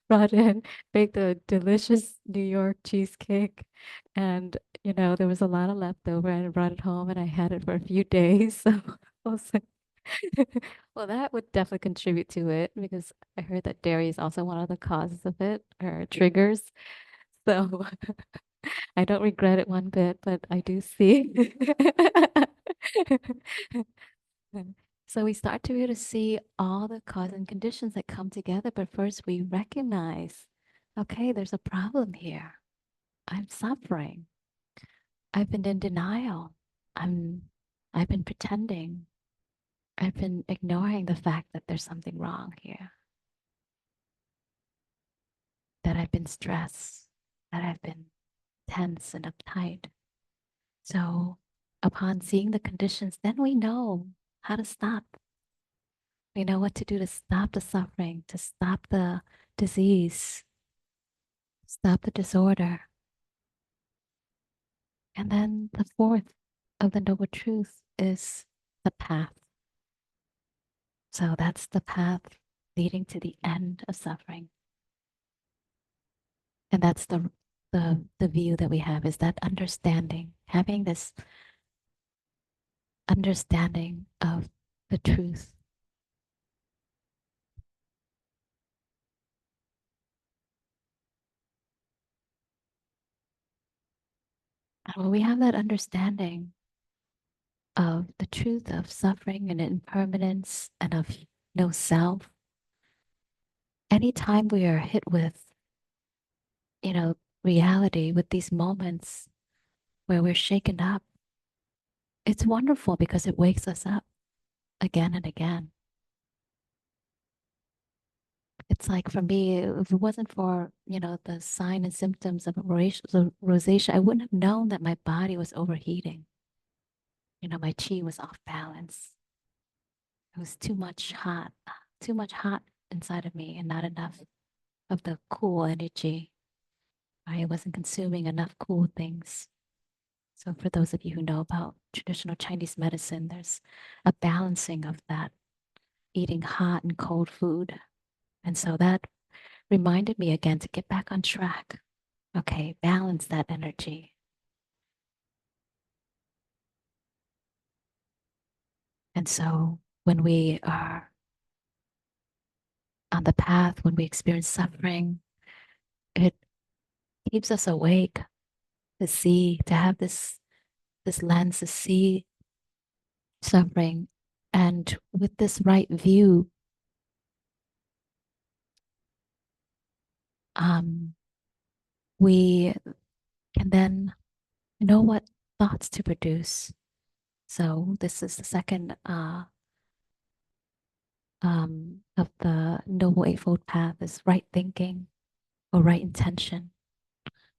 brought in, baked a delicious New York cheesecake. And, there was a lot of leftover and I brought it home and I had it for a few days. So I was like, well, that would definitely contribute to it because I heard that dairy is also one of the causes of it or triggers. So I don't regret it one bit, but I do see. So we start to be able to see all the cause and conditions that come together, but first we recognize, okay, there's a problem here. I'm suffering. I've been in denial. I'm I've been pretending. I've been ignoring the fact that there's something wrong here. That I've been stressed, that I've been tense and uptight. So upon seeing the conditions, then we know how to stop. We know what to do to stop the suffering, to stop the disease, stop the disorder. And then the fourth of the Noble Truth is the path. So that's the path leading to the end of suffering. And that's the view that we have is that understanding, having this understanding of the truth. And when we have that understanding of the truth of suffering and impermanence and of no self, anytime we are hit with, you know, reality, with these moments where we're shaken up, it's wonderful because it wakes us up again and again. It's like for me, if it wasn't for, the sign and symptoms of rosacea, I wouldn't have known that my body was overheating. My chi was off balance. It was too much hot inside of me and not enough of the cool energy. I wasn't consuming enough cool things. So for those of you who know about traditional Chinese medicine, there's a balancing of that, eating hot and cold food. And so that reminded me again to get back on track. Okay, balance that energy. And so when we are on the path, when we experience suffering, it keeps us awake to see, to have this lens to see suffering. And with this right view, um, we can then know what thoughts to produce. So this is the second of the Noble Eightfold Path is right thinking or right intention.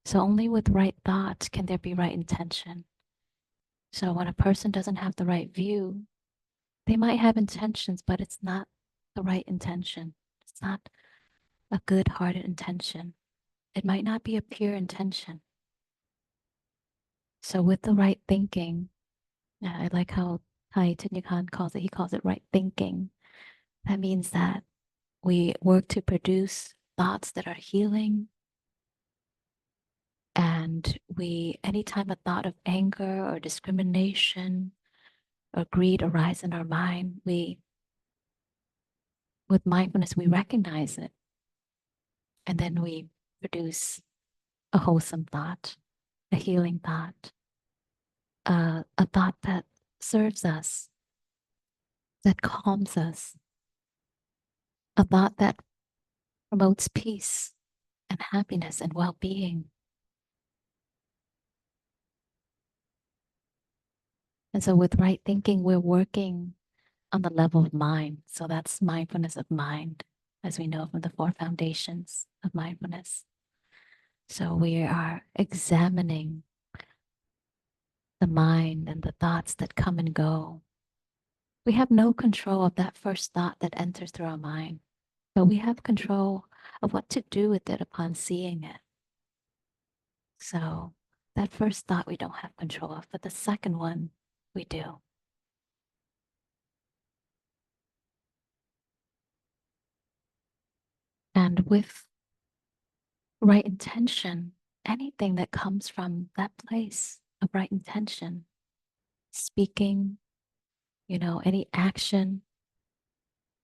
So only with right thoughts can there be right intention. So when a person doesn't have the right view, they might have intentions, but it's not the right intention. It's not a good-hearted intention. It might not be a pure intention. So with the right thinking, I like how Tai Khan calls it. He calls it right thinking. That means that we work to produce thoughts that are healing. And anytime a thought of anger or discrimination or greed arise in our mind, with mindfulness, we recognize it. And then we produce a wholesome thought, a healing thought, a thought that serves us, that calms us, a thought that promotes peace and happiness and well being. And so, with right thinking, we're working on the level of mind. So, that's mindfulness of mind, as we know from the four foundations of mindfulness. So we are examining the mind and the thoughts that come and go. We have no control of that first thought that enters through our mind, but we have control of what to do with it upon seeing it. So that first thought we don't have control of, but the second one we do. And with right intention, anything that comes from that place of right intention, speaking, any action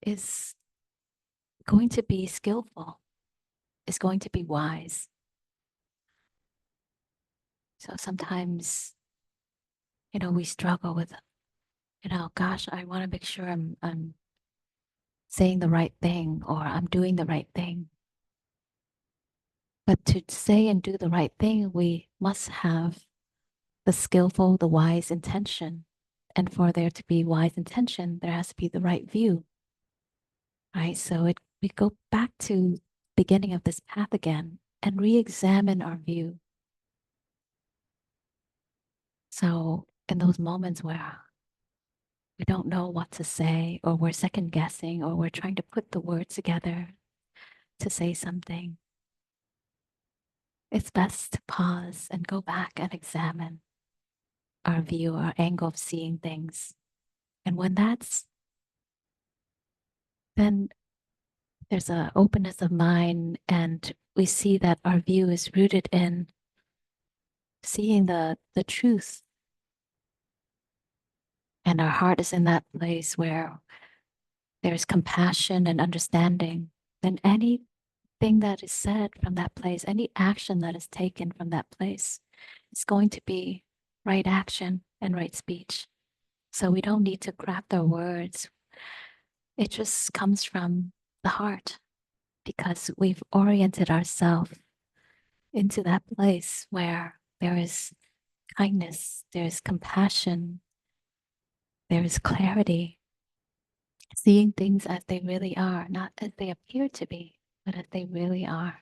is going to be skillful, is going to be wise. So sometimes, we struggle with, gosh, I want to make sure I'm saying the right thing or I'm doing the right thing. But to say and do the right thing, we must have the skillful, the wise intention. And for there to be wise intention, there has to be the right view, right? So we go back to beginning of this path again and re-examine our view. So in those moments where we don't know what to say, or we're second guessing, or we're trying to put the words together to say something, it's best to pause and go back and examine our view, our angle of seeing things. And when then there's an openness of mind, and we see that our view is rooted in seeing the truth. And our heart is in that place where there's compassion and understanding. Then anything that is said from that place, any action that is taken from that place, is going to be right action and right speech. So we don't need to craft our words. It just comes from the heart because we've oriented ourselves into that place where there is kindness, there is compassion, there is clarity, seeing things as they really are, not as they appear to be, but as they really are.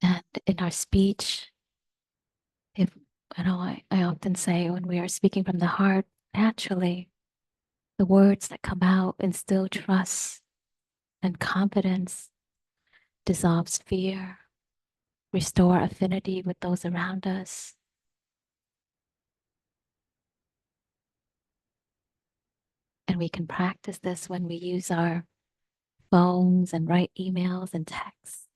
And in our speech, if I often say when we are speaking from the heart, naturally, the words that come out instill trust and confidence, dissolves fear, restore affinity with those around us. And we can practice this when we use our phones and write emails and texts.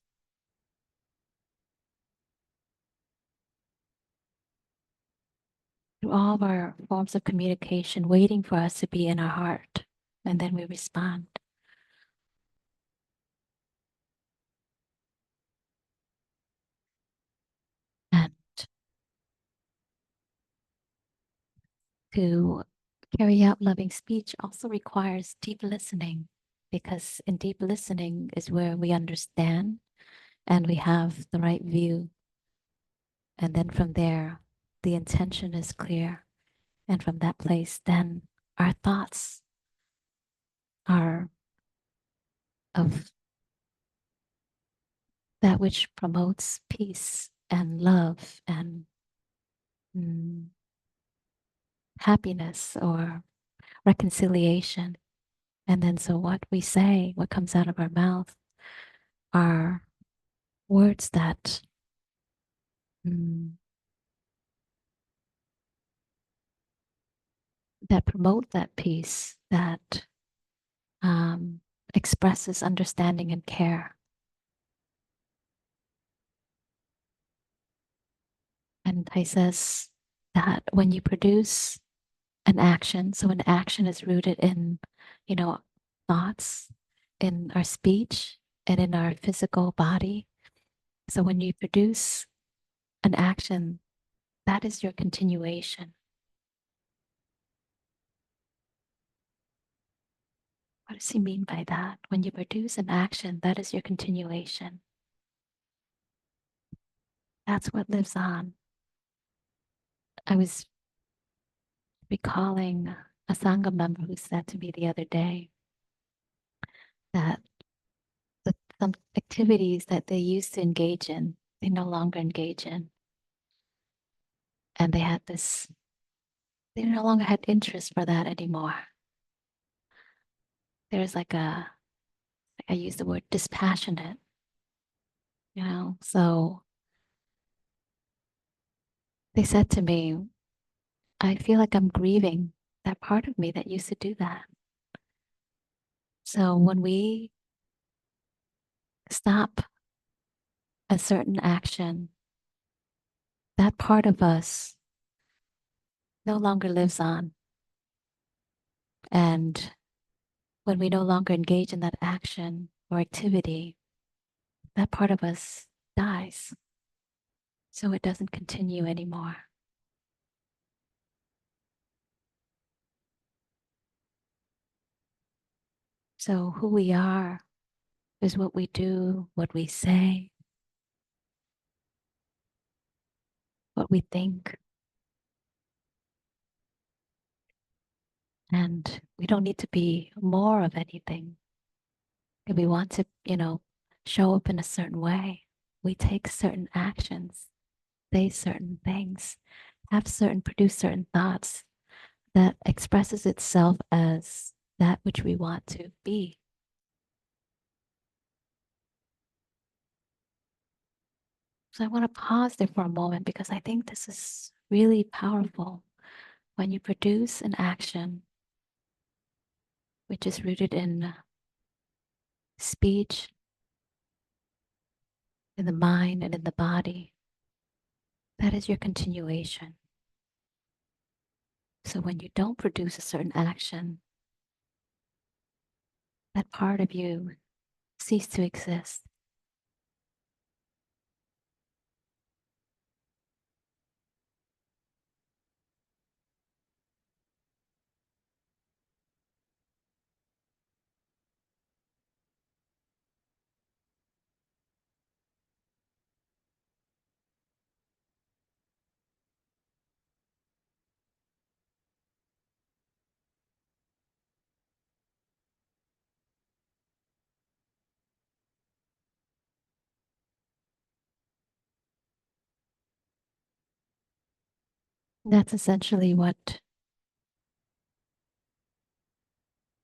Through all of our forms of communication, waiting for us to be in our heart, and then we respond. And to carry out loving speech also requires deep listening, because in deep listening is where we understand and we have the right view. And then from there, the intention is clear. And from that place, then our thoughts are of that which promotes peace and love and mm, happiness or reconciliation. And then, so what we say, what comes out of our mouth, are words mm, that promote that peace, that um, expresses understanding and care. And he says that when you produce an action, so an action is rooted in, you know, thoughts, in our speech, and in our physical body. So when you produce an action, that is your continuation. What does he mean by that? When you produce an action, that is your continuation. That's what lives on. I was recalling a Sangha member who said to me the other day that some activities that they used to engage in, they no longer engage in. And they no longer had interest for that anymore. There's like I use the word dispassionate, So they said to me, I feel like I'm grieving that part of me that used to do that. So when we stop a certain action, that part of us no longer lives on. And when we no longer engage in that action or activity, that part of us dies. So it doesn't continue anymore. So who we are is what we do, what we say, what we think. And we don't need to be more of anything. If we want to, show up in a certain way, we take certain actions, say certain things, produce certain thoughts that expresses itself as that which we want to be. So I want to pause there for a moment because I think this is really powerful. When you produce an action which is rooted in speech, in the mind, and in the body, that is your continuation. So when you don't produce a certain action, that part of you cease to exist. That's essentially what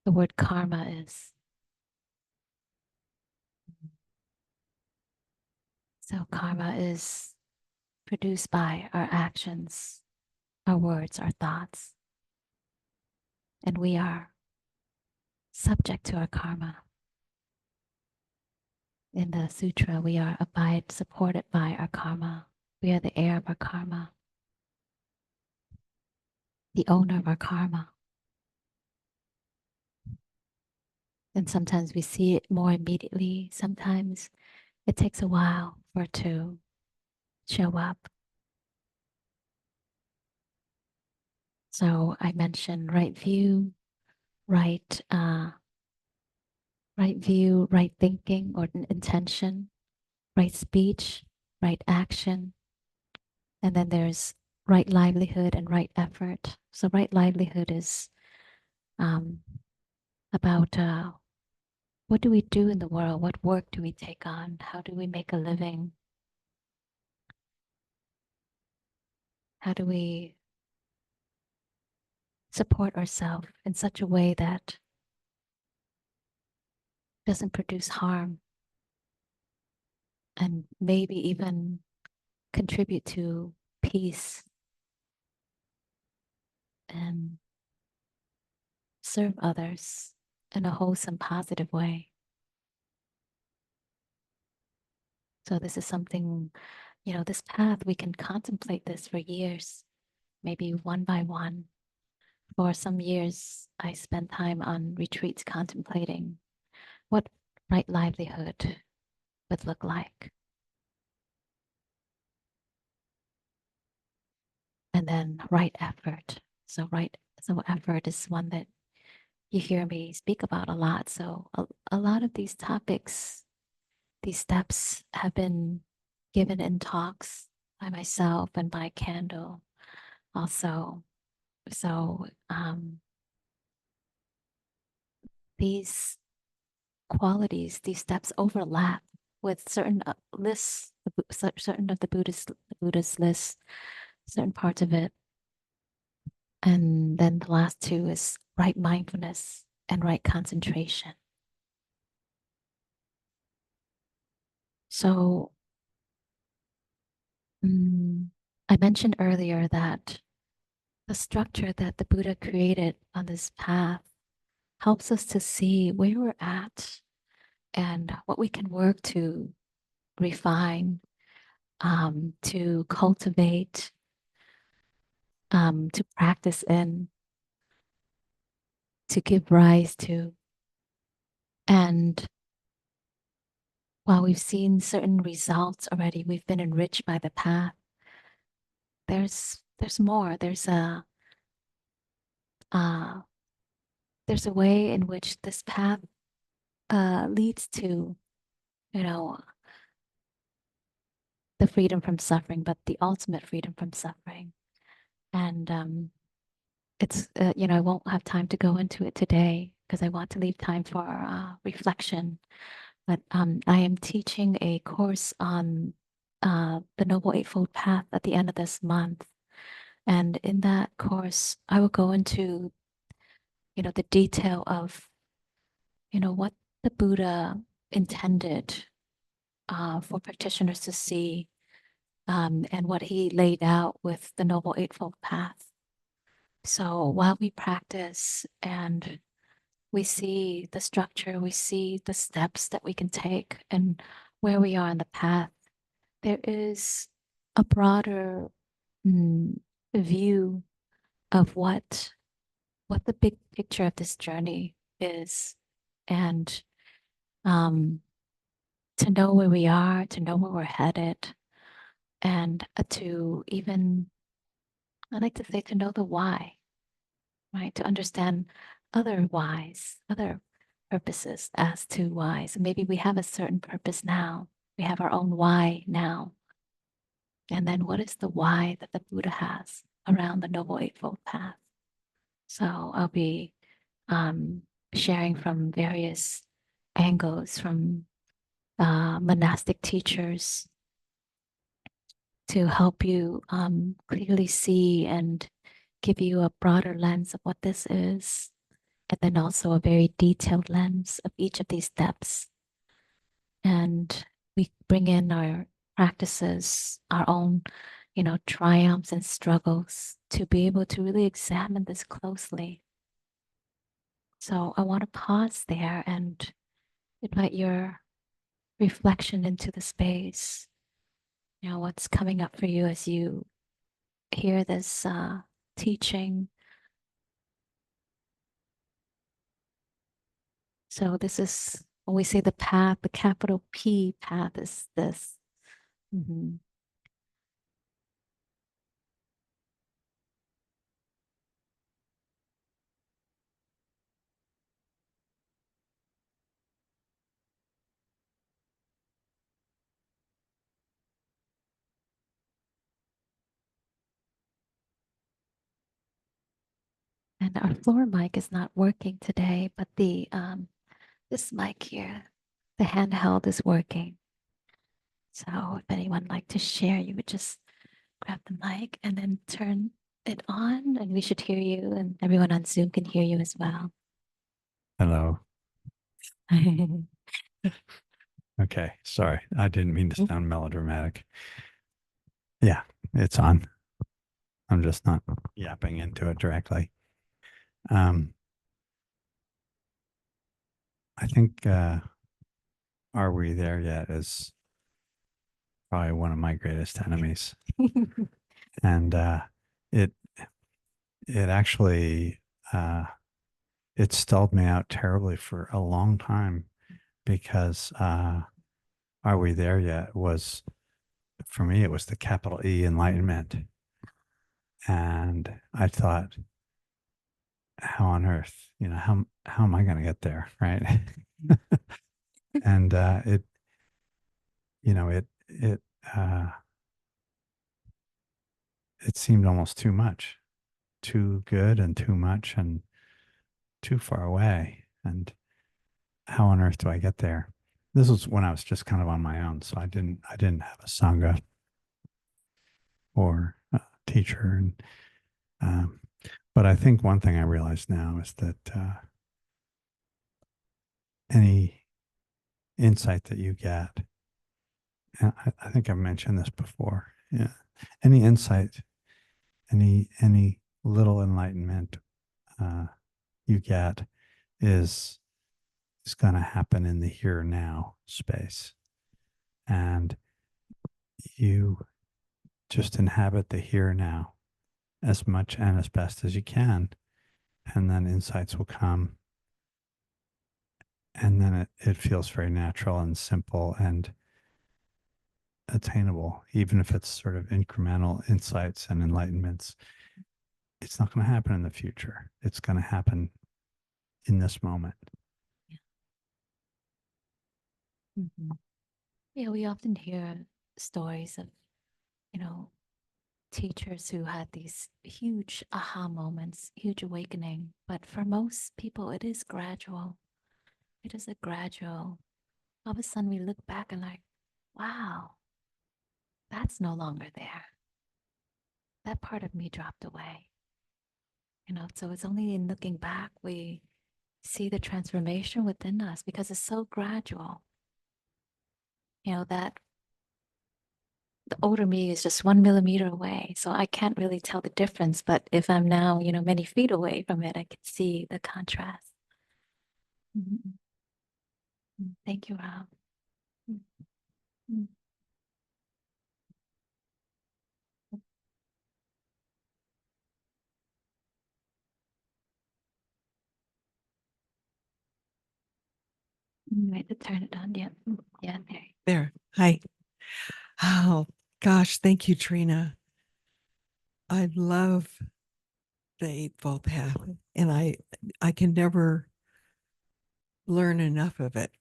the word karma is. So karma is produced by our actions, our words, our thoughts. And we are subject to our karma. In the sutra, we are supported by our karma. We are the heir of our karma, the owner of our karma. And sometimes we see it more immediately. Sometimes it takes a while for it to show up. So I mentioned right view, right, right view, right thinking or intention, right speech, right action. And then there's right livelihood and right effort. So right livelihood is um, about what do we do in the world? What work do we take on? How do we make a living? How do we support ourselves in such a way that doesn't produce harm and maybe even contribute to peace and serve others in a wholesome, positive way? So this is something, this path, we can contemplate this for years, maybe one by one. For some years, I spent time on retreats contemplating what right livelihood would look like. And then right effort. So effort is one that you hear me speak about a lot. So a lot of these topics, these steps have been given in talks by myself and by Candle also. So these qualities, these steps overlap with certain lists, certain of the Buddhist lists, certain parts of it. And then the last two is right mindfulness and right concentration. So I mentioned earlier that the structure that the Buddha created on this path helps us to see where we're at and what we can work to refine, to cultivate, to practice in, to give rise to. And while we've seen certain results already, we've been enriched by the path. There's more. Uh, there's a way in which this path leads to, you know, the freedom from suffering, but the ultimate freedom from suffering. And it's, I won't have time to go into it today because I want to leave time for reflection. But I am teaching a course on the Noble Eightfold Path at the end of this month. And in that course, I will go into, the detail of, what the Buddha intended for practitioners to see, and what he laid out with the Noble Eightfold Path. So while we practice and we see the structure, we see the steps that we can take and where we are in the path, there is a broader view of what the big picture of this journey is, and to know where we are, to know where we're headed, and to even, I like to say, to know the why, right? To understand other whys, other purposes as to why. So maybe we have a certain purpose now. We have our own why now. And then what is the why that the Buddha has around the Noble Eightfold Path? So I'll be sharing from various angles, from monastic teachers, to help you clearly see and give you a broader lens of what this is, and then also a very detailed lens of each of these steps. And we bring in our practices, our own, triumphs and struggles to be able to really examine this closely. So I want to pause there and invite your reflection into the space. What's coming up for you as you hear this teaching. So this is when we say the path, the capital P path is this. Mhm. And our floor mic is not working today, but the this mic here, the handheld, is working. So if anyone would like to share, you would just grab the mic and then turn it on, and we should hear you, and everyone on Zoom can hear you as well. Hello. Okay, sorry. I didn't mean to sound melodramatic. Yeah, it's on. I'm just not yapping into it directly. I think Are We There Yet is probably one of my greatest enemies. And it it actually it stalled me out terribly for a long time, because Are We There Yet was, for me, it was the capital E enlightenment. And I thought, how on earth, how am I going to get there? Right. And it, you know, uh, it seemed almost too much, too good and too much and too far away. And how on earth do I get there? This was when I was just kind of on my own, so I didn't have a sangha or a teacher, and um, but I think one thing I realize now is that any insight that you get, and I think I've mentioned this before, yeah, any insight, any little enlightenment you get is going to happen in the here now space, and you just inhabit the here now as much and as best as you can, and then insights will come, and then it feels very natural and simple and attainable, even if it's sort of incremental insights and enlightenments. It's not going to happen in the future. It's going to happen in this moment. Mhm. Yeah, we often hear stories of, you know, teachers who had these huge aha moments, huge awakening. But for most people, it is gradual. It is a gradual. All of a sudden, we look back and like, wow, that's no longer there. That part of me dropped away. So it's only in looking back we see the transformation within us because it's so gradual. That the older me is just 1 millimeter away. So I can't really tell the difference. But if I'm now, many feet away from it, I can see the contrast. Mhm. Thank you, Rob. Mhm. Wait to turn it on. Yeah. Yeah, there. There. Hi. Oh, gosh. Thank you, Trina. I love the Eightfold Path, and I can never learn enough of it.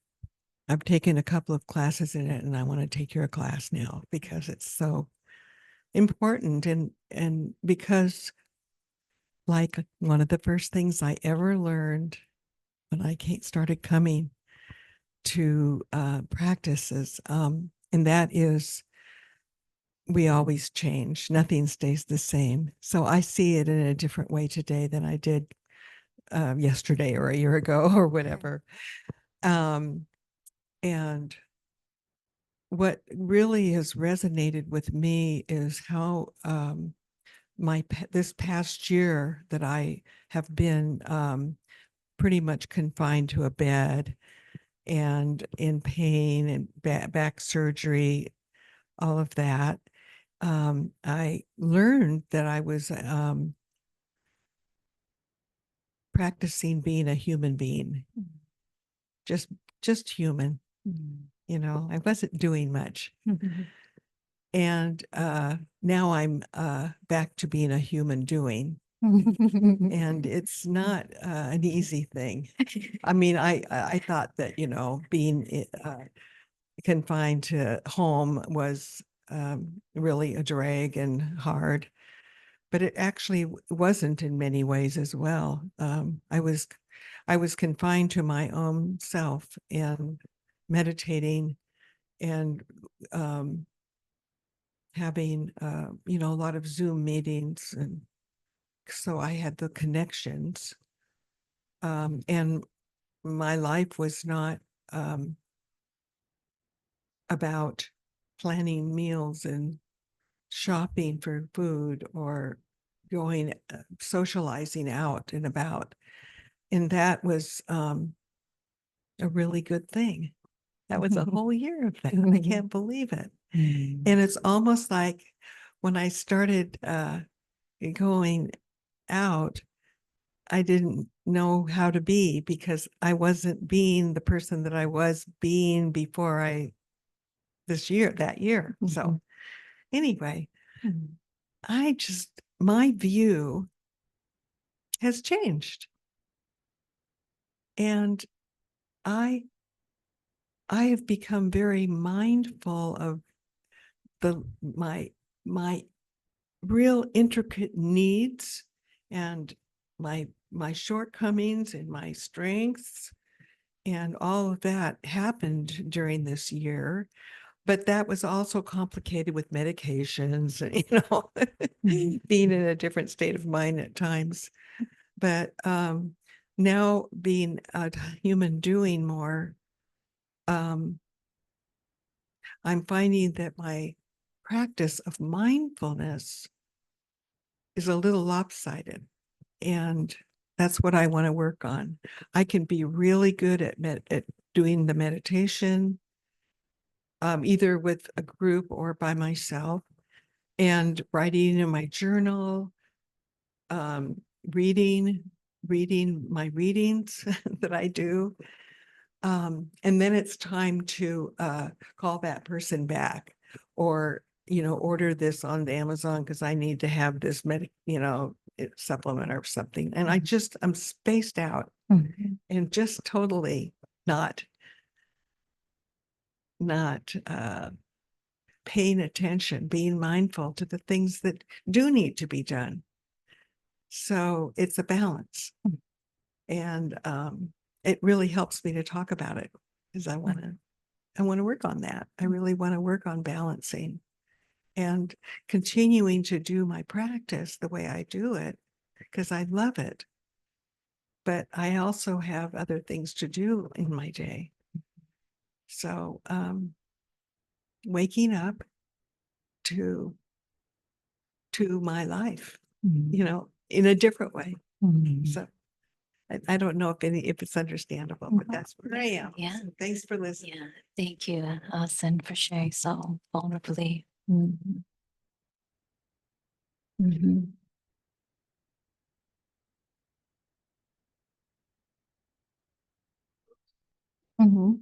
I've taken a couple of classes in it, and I want to take your class now because it's so important, and because, like, one of the first things I ever learned when I started coming to practices, and that is we always change. Nothing stays the same. So I see it in a different way today than I did yesterday or a year ago or whatever. And what really has resonated with me is how this past year that I have been pretty much confined to a bed and in pain and back surgery, all of that. I learned that I was practicing being a human being, just human. I wasn't doing much. And now I'm back to being a human doing. And it's not an easy thing. I mean, I thought that, being confined to home was really a drag and hard, but it actually wasn't in many ways as well. I was confined to my own self and meditating and having a lot of Zoom meetings, and so I had the connections, and my life was not about planning meals and shopping for food or going socializing out and about, and that was a really good thing. That was a whole year of that. I can't believe it. And it's almost like when I started going out, I didn't know how to be because I wasn't being the person that I was being before that year. So anyway, my view has changed. And I have become very mindful of my real intricate needs and my shortcomings and my strengths, And all of that happened during this year, but that was also complicated with medications and, Mhm. being in a different state of mind at times. But now being a human doing more, I'm finding that my practice of mindfulness is a little lopsided. And that's what I want to work on. I can be really good at doing the meditation, either with a group or by myself, and writing in my journal, um, reading my readings that I do. And then it's time to call that person back, or order this on Amazon because I need to have this supplement or something. And I'm spaced out Mhm. and just totally not paying attention, being mindful to the things that do need to be done. So it's a balance. And it really helps me to talk about it because I want to work on that. I really want to work on balancing and continuing to do my practice the way I do it because I love it. But I also have other things to do in my day. So waking up to my life, Mhm. in a different way. Mhm. So I don't know if it's understandable, but Mhm. that's where I am. Yeah. So thanks for listening. Yeah, thank you, Allison, for sharing so vulnerably. Mhm. Mhm. Mhm.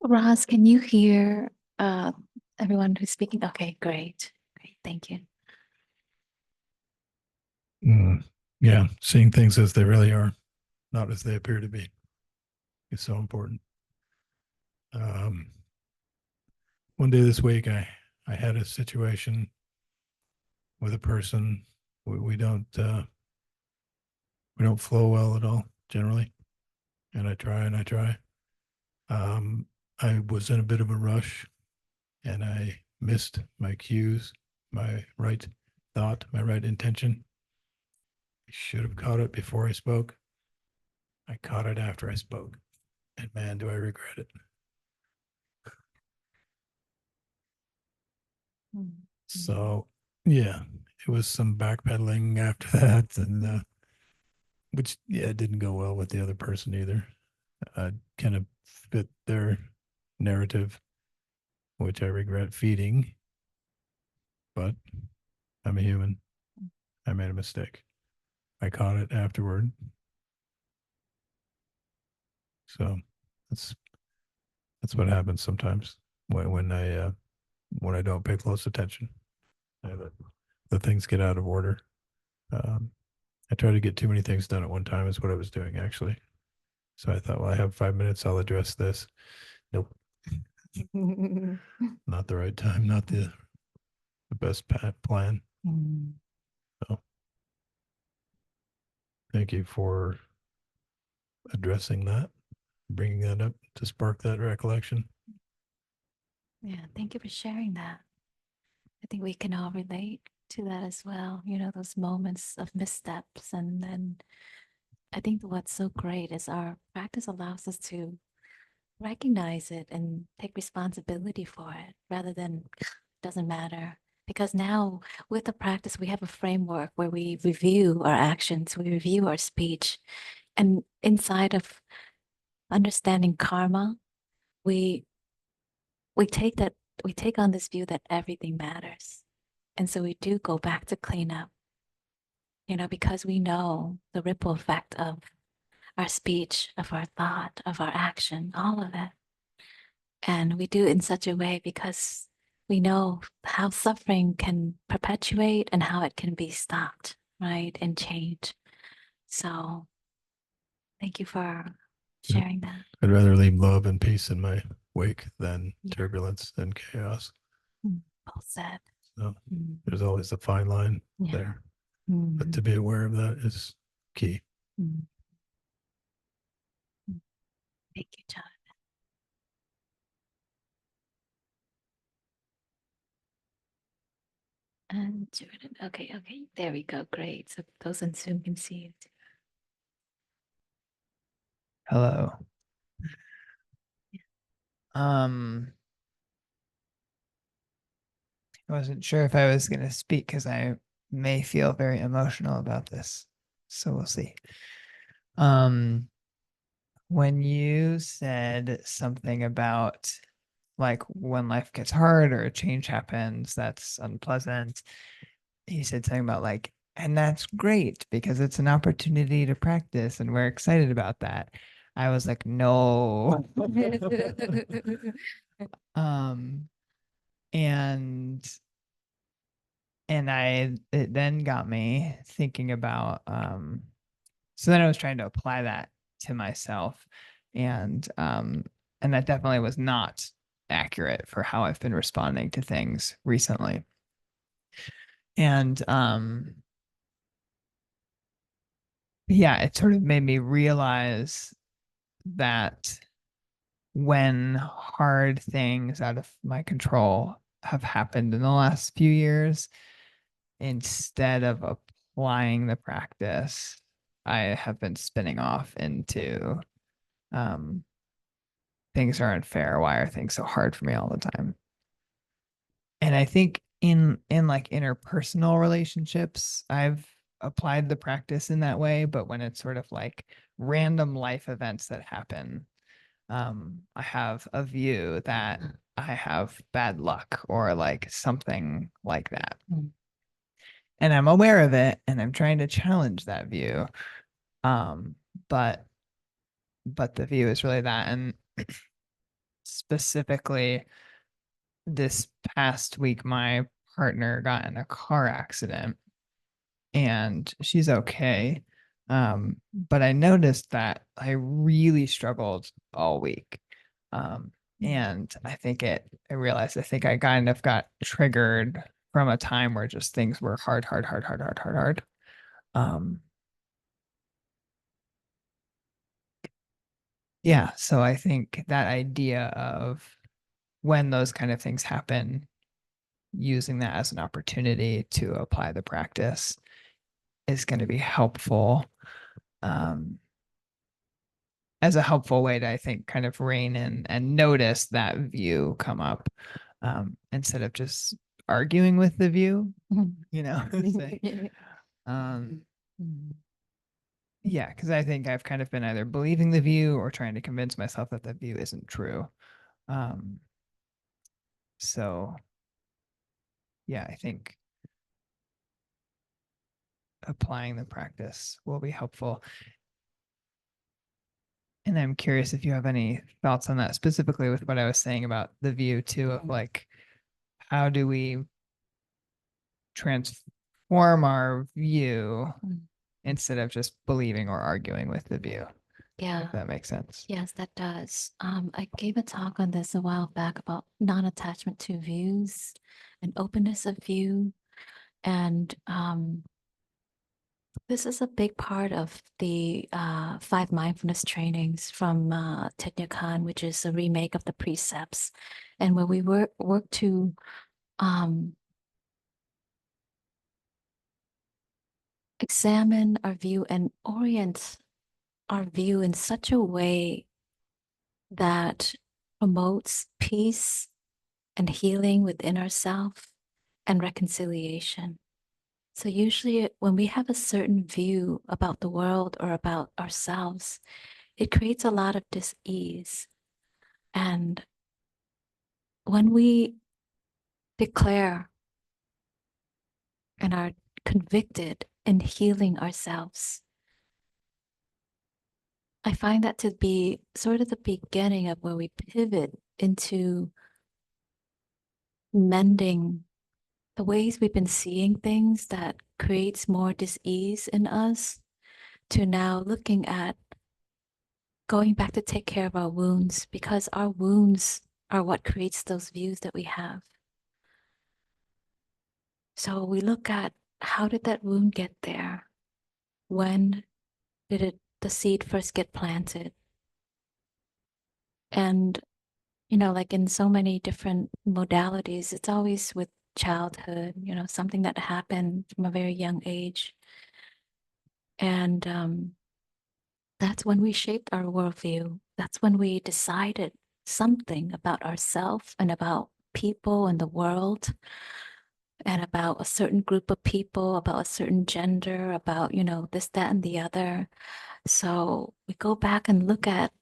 Roz, can you hear everyone who's speaking? Okay, great. Great, thank you. Yeah, seeing things as they really are, not as they appear to be, is so important. Um, one day this week, I had a situation with a person. We don't flow well at all generally, and I try and I try. I was in a bit of a rush, and I missed my cues, my right thought, my right intention. I should have caught it before I spoke. I caught it after I spoke, and man, do I regret it. Mhm. So yeah, it was some backpedaling after that, and which it didn't go well with the other person either. I kind of fit their narrative, which I regret feeding, but I'm a human. I made a mistake. I caught it afterward. So that's what happens sometimes when I don't pay close attention. The things get out of order. Um, I try to get too many things done at one time is what I was doing actually. So I thought, well, I have 5 minutes. I'll address this. Nope, not the right time. Not the best plan. Mhm. So thank you for addressing that, bringing that up to spark that recollection. Yeah, thank you for sharing that. I think we can all relate to that as well. Those moments of missteps. And then I think what's so great is our practice allows us to recognize it and take responsibility for it rather than doesn't matter. Because now with the practice, we have a framework where we review our actions, we review our speech. And inside of understanding karma, we we take on this view that everything matters. And so we do go back to clean up, because we know the ripple effect of our speech, of our thought, of our action, all of it. And we do it in such a way because we know how suffering can perpetuate and how it can be stopped, right? And change. So thank you for Yep. sharing that. I'd rather leave love and peace in my wake than turbulence and chaos. Well said. So Mm, there's always a fine line yeah. there. but to be aware of that is key. Thank you, John. And Jordan. Okay, okay. There we go. Great. So those on Zoom can see you too. Hello. Um, I wasn't sure if I was going to speak because I may feel very emotional about this. So we'll see. When you said something about like when life gets hard or a change happens that's unpleasant, you said something about like, and that's great because it's an opportunity to practice and we're excited about that. I was like, no. um and it then got me thinking about so then I was trying to apply that to myself, and that definitely was not accurate for how I've been responding to things recently. And yeah, it sort of made me realize that when hard things out of my control have happened in the last few years, instead of applying the practice, I have been spinning off into things are unfair. Why are things so hard for me all the time? And I think in like interpersonal relationships, I've applied the practice in that way, but when it's sort of like random life events that happen, I have a view that I have bad luck or like something like that. And I'm aware of it and I'm trying to challenge that view. But the view is really that. And specifically this past week, my partner got in a car accident and she's okay. But I noticed that I really struggled all week. And I realized I think I kind of got triggered from a time where just things were hard. Yeah, so I think that idea of when those kind of things happen, using that as an opportunity to apply the practice is going to be helpful, as a helpful way to, I think, kind of rein in and notice that view come up, instead of just arguing with the view, say, yeah, because I think I've kind of been either believing the view or trying to convince myself that the view isn't true. So yeah, I think applying the practice will be helpful. And I'm curious if you have any thoughts on that, specifically with what I was saying about the view too, of like, how do we transform our view instead of just believing or arguing with the view? Yeah. If that makes sense. Yes, that does. I gave a talk on this a while back about non-attachment to views and openness of view. And this is a big part of the 5 mindfulness trainings from Thich Khan, which is a remake of the precepts. And where we work to examine our view and orient our view in such a way that promotes peace and healing within ourselves and reconciliation. So usually when we have a certain view about the world or about ourselves, it creates a lot of dis-ease. And when we declare and are convicted in healing ourselves, I find that to be sort of the beginning of where we pivot into mending the ways we've been seeing things that creates more dis-ease in us, to now looking at going back to take care of our wounds, because our wounds are what creates those views that we have. So we look at how did that wound get there? When did the seed first get planted? And, like in so many different modalities, it's always with childhood, something that happened from a very young age. And that's when we shaped our worldview. That's when we decided something about ourselves and about people and the world and about a certain group of people, about a certain gender, about, this, that, and the other. So we go back and look at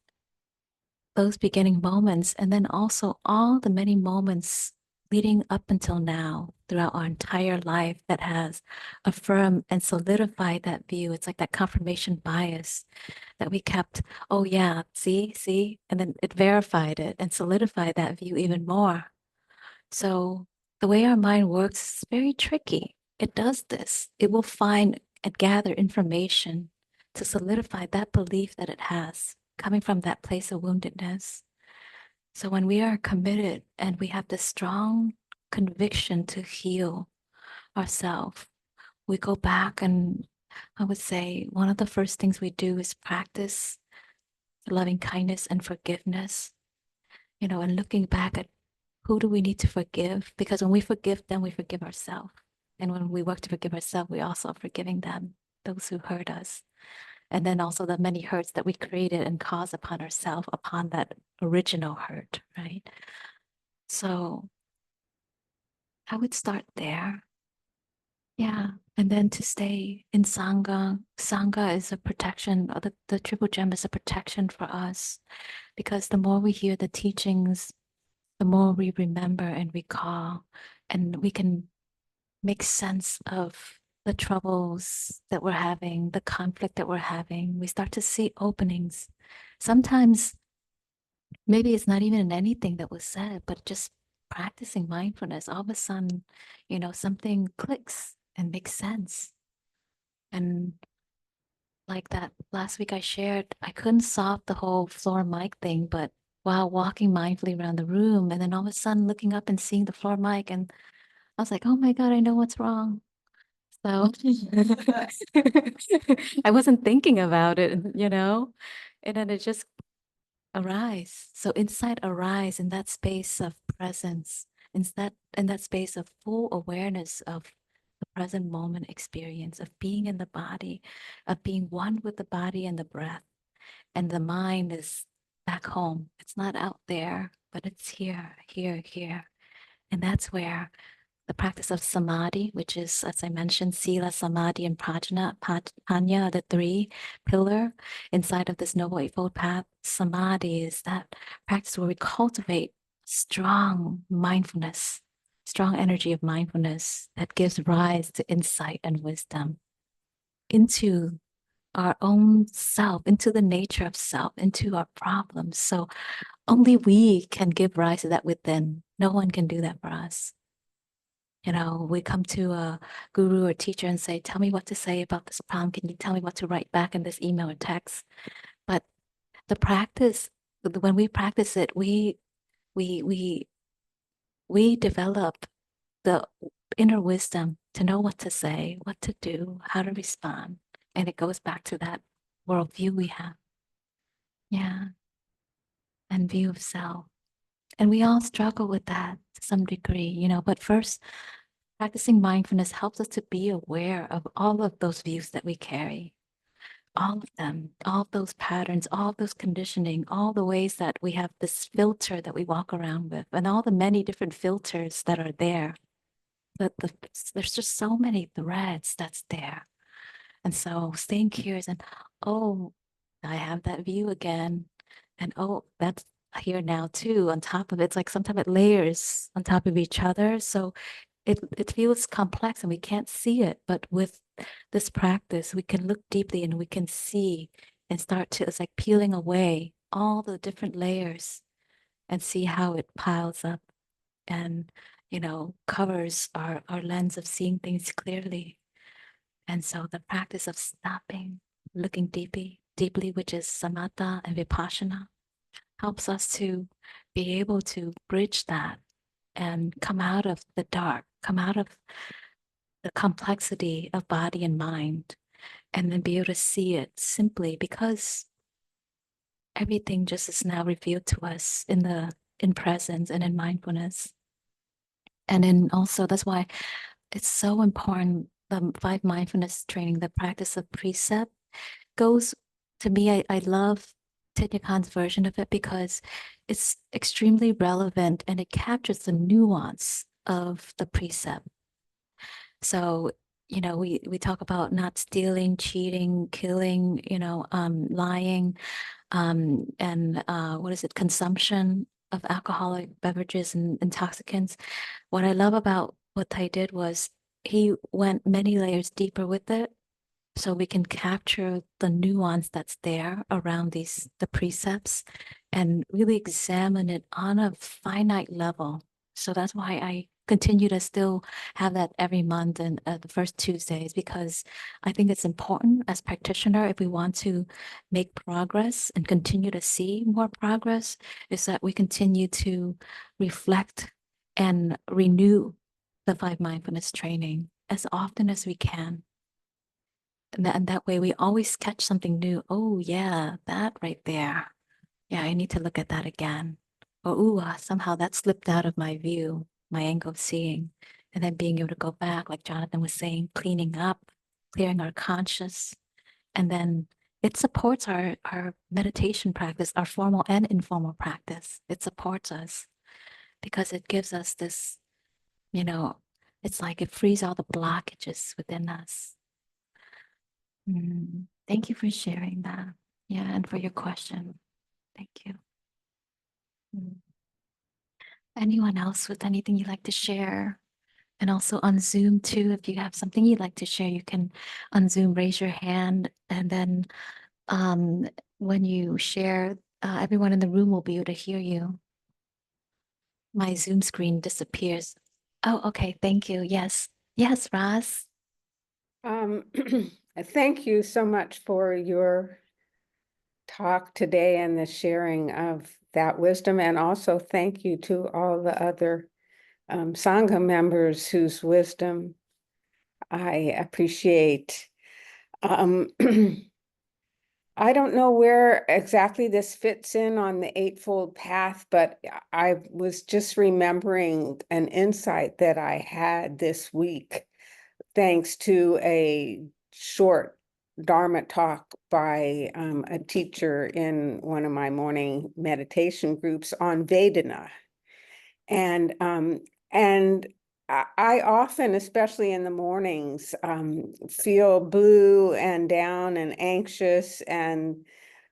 those beginning moments and then also all the many moments leading up until now throughout our entire life that has affirmed and solidified that view. It's like that confirmation bias that we kept, oh yeah, see, and then it verified it and solidified that view even more. So the way our mind works is very tricky. It does this. It will find and gather information to solidify that belief that it has coming from that place of woundedness. So when we are committed and we have this strong conviction to heal ourselves, we go back and I would say one of the first things we do is practice loving kindness and forgiveness, and looking back at who do we need to forgive? Because when we forgive them, we forgive ourselves. And when we work to forgive ourselves, we also are forgiving them, those who hurt us. And then also the many hurts that we created and caused upon ourselves, upon that original hurt, right? So I would start there. Yeah. And then to stay in Sangha. Sangha is a protection, or the Triple Gem is a protection for us because the more we hear the teachings, the more we remember and recall, and we can make sense of the troubles that we're having, the conflict that we're having. We start to see openings. Sometimes maybe it's not even in anything that was said, but just practicing mindfulness, all of a sudden, something clicks and makes sense. And like that last week I shared, I couldn't solve the whole floor mic thing, but while walking mindfully around the room and then all of a sudden looking up and seeing the floor mic, and I was like, oh my God, I know what's wrong. So I wasn't thinking about it, and then it just arise. So inside arise in that space of presence, in that space of full awareness of the present moment experience, of being in the body, of being one with the body and the breath. And the mind is back home. It's not out there, but it's here, here, here. And that's where the practice of samadhi, which is, as I mentioned, sila, samadhi, and prajna, panya, are the three pillar inside of this Noble Eightfold Path. Samadhi is that practice where we cultivate strong mindfulness, strong energy of mindfulness that gives rise to insight and wisdom into our own self, into the nature of self, into our problems. So only we can give rise to that within. No one can do that for us. We come to a guru or teacher and say, tell me what to say about this problem. Can you tell me what to write back in this email or text? But the practice, when we practice it, we develop the inner wisdom to know what to say, what to do, how to respond. And it goes back to that worldview we have. Yeah. And view of self. And we all struggle with that to some degree, but first, practicing mindfulness helps us to be aware of all of those views that we carry, all of them, all of those patterns, all of those conditioning, all the ways that we have this filter that we walk around with, and all the many different filters that are there. There's just so many threads that's there. And so staying curious and, oh, I have that view again. And oh, that's here now too. On top of it, it's like sometimes it layers on top of each other. So it feels complex and we can't see it. But with this practice, we can look deeply and we can see and start to, it's like peeling away all the different layers and see how it piles up and, covers our lens of seeing things clearly. And so the practice of stopping, looking deeply, which is samatha and vipassana, helps us to be able to bridge that and come out of the dark, come out of the complexity of body and mind, and then be able to see it simply because everything just is now revealed to us in presence and in mindfulness. And then also that's why it's so important. The 5 mindfulness training, the practice of precept, goes to me. I love Thich Nhat Hanh's version of it because it's extremely relevant and it captures the nuance of the precept. So, we talk about not stealing, cheating, killing, lying, and what is it, consumption of alcoholic beverages and intoxicants. What I love about what Thai did was he went many layers deeper with it, so we can capture the nuance that's there around the precepts and really examine it on a finite level. So that's why I continue to still have that every month and the first Tuesdays, because I think it's important as practitioner, if we want to make progress and continue to see more progress, is that we continue to reflect and renew the 5 mindfulness training as often as we can. And that way we always catch something new. Oh yeah, that right there. Yeah, I need to look at that again. Or ooh, somehow that slipped out of my view, my angle of seeing. And then being able to go back, like Jonathan was saying, cleaning up, clearing our conscious. And then it supports our meditation practice, our formal and informal practice. It supports us because it gives us this, it's like it frees all the blockages within us. Thank you for sharing that. Yeah, and for your question. Thank you. Anyone else with anything you'd like to share? And also on Zoom too, if you have something you'd like to share, you can on Zoom raise your hand, and then when you share, everyone in the room will be able to hear you. My Zoom screen disappears. Oh, okay. Thank you. Yes. Yes, Roz. Thank you so much for your talk today and the sharing of that wisdom. And also thank you to all the other Sangha members whose wisdom I appreciate. I don't know where exactly this fits in on the Eightfold Path, but I was just remembering an insight that I had this week, thanks to a short Dharma talk by a teacher in one of my morning meditation groups on Vedana. And I often, especially in the mornings, feel blue and down and anxious and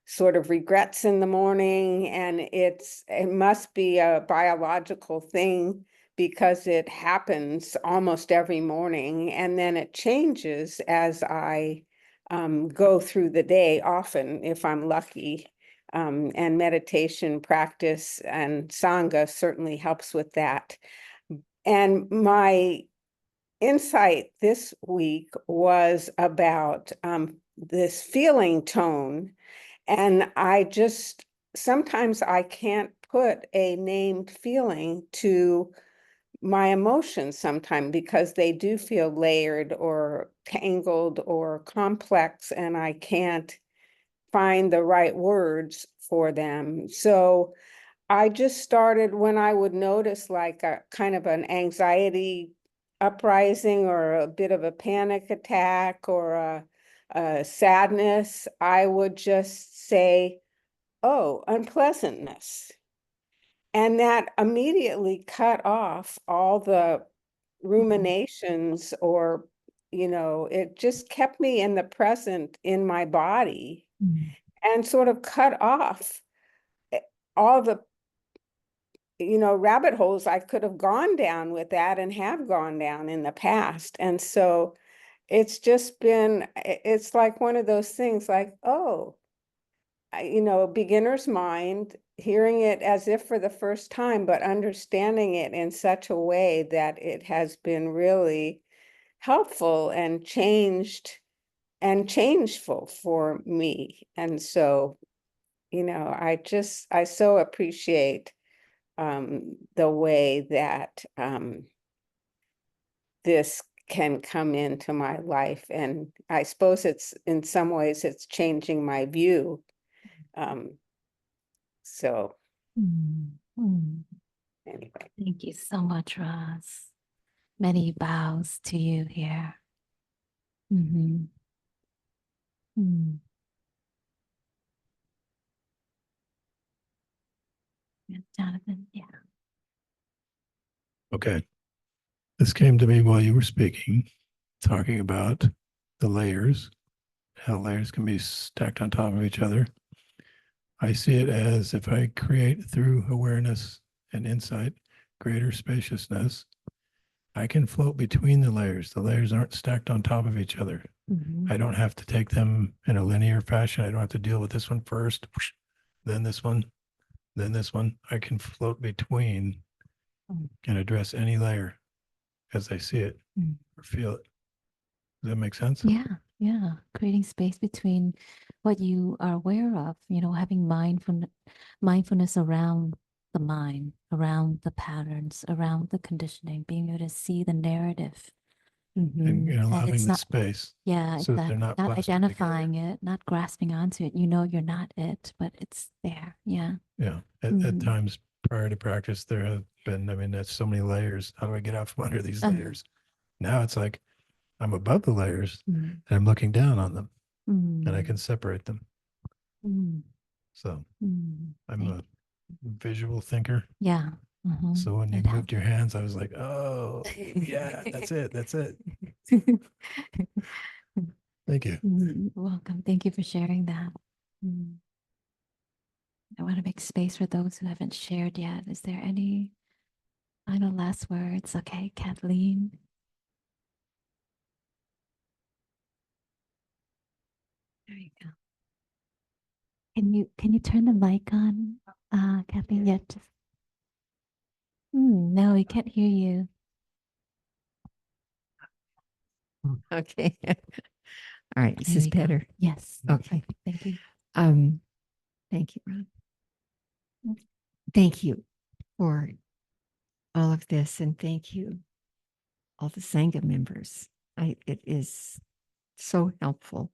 sort of regrets in the morning. And it must be a biological thing because it happens almost every morning. And then it changes as I go through the day, often if I'm lucky. And meditation practice and Sangha certainly helps with that. And my insight this week was about this feeling tone. And sometimes I can't put a named feeling to my emotions sometimes because they do feel layered or tangled or complex, and I can't find the right words for them. So I just started when I would notice like a kind of an anxiety uprising or a bit of a panic attack or a sadness, I would just say, oh, unpleasantness. And that immediately cut off all the ruminations or, it just kept me in the present in my body and sort of cut off all the rabbit holes I could have gone down with that and have gone down in the past. And so it's like one of those things like, oh, beginner's mind, hearing it as if for the first time, but understanding it in such a way that it has been really helpful and changeful for me. And so, I so appreciate the way that this can come into my life. And I suppose it's, in some ways, it's changing my view. So anyway. Thank you so much, Roz. Many bows to you here. Mm-hmm. Yeah, Jonathan, yeah. Okay. This came to me while you were speaking, talking about the layers, how layers can be stacked on top of each other. I see it as if I create through awareness and insight greater spaciousness, I can float between the layers. The layers aren't stacked on top of each other. I don't have to take them in a linear fashion. I don't have to deal with this one first, then this one, then this one. I can float between and address any layer as I see it or feel it. Does that make sense? Yeah, yeah. Creating space between what you are aware of, having mindfulness around the mind, around the patterns, around the conditioning, being able to see the narrative. And That allowing it's the not, space yeah, so that that they're not not plastered together. identifying it, not grasping onto it. You're not it, but it's there. Yeah. Yeah. At times prior to practice, there have been, I mean, that's so many layers. How do I get out from under these layers? Now it's like I'm above the layers and I'm looking down on them and I can separate them. So I'm a visual thinker. Yeah. So when you It moved your hands, I was like, oh, yeah, that's it. That's it. Thank you. Welcome. Thank you for sharing that. I want to make space for those who haven't shared yet. Is there any final last words? Okay, Kathleen. There you go. Can you turn the mic on, Kathleen? Yeah, just no, we can't hear you. Okay. All right. Is There this we go. better? Yes. Okay. Thank you. Thank you, Ron. Thank you for all of this, and thank you, all the Sangha members. It is so helpful.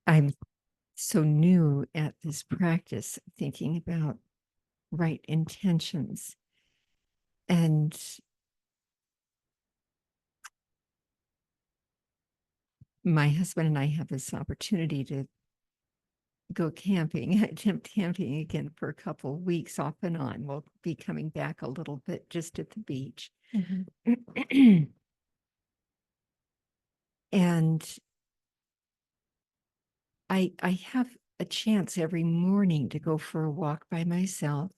I'm so new at this practice, thinking about right intentions. And my husband and I have this opportunity to go camping, attempt camping again for a couple of weeks off and on. We'll be coming back a little bit just at the beach. And I have a chance every morning to go for a walk by myself.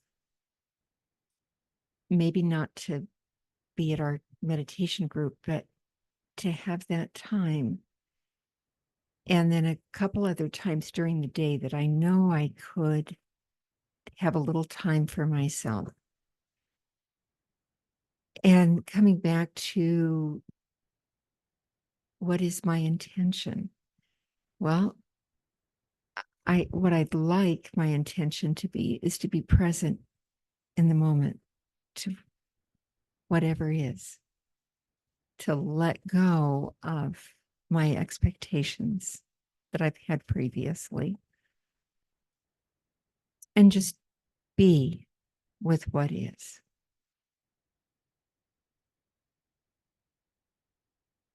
Maybe not to be at our meditation group, but to have that time. And then a couple other times during the day that I know I could have a little time for myself. And coming back to what is my intention? Well, what I'd like my intention to be is to be present in the moment to whatever is, to let go of my expectations that I've had previously and just be with what is.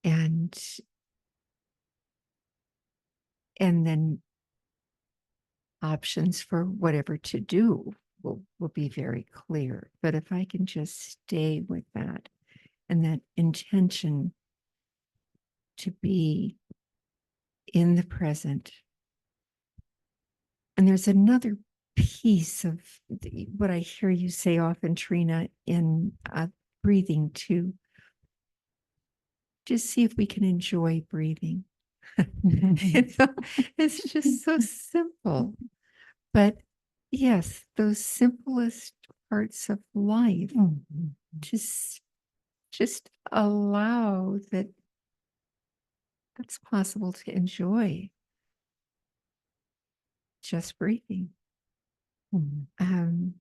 And then options for whatever to do will be very clear. But if I can just stay with that and that intention to be in the present. And there's another piece of what I hear you say often, Trina, in breathing too. Just see if we can enjoy breathing. It's just so simple. But yes, those simplest parts of life, just allow that's possible to enjoy. Just breathing. Mm.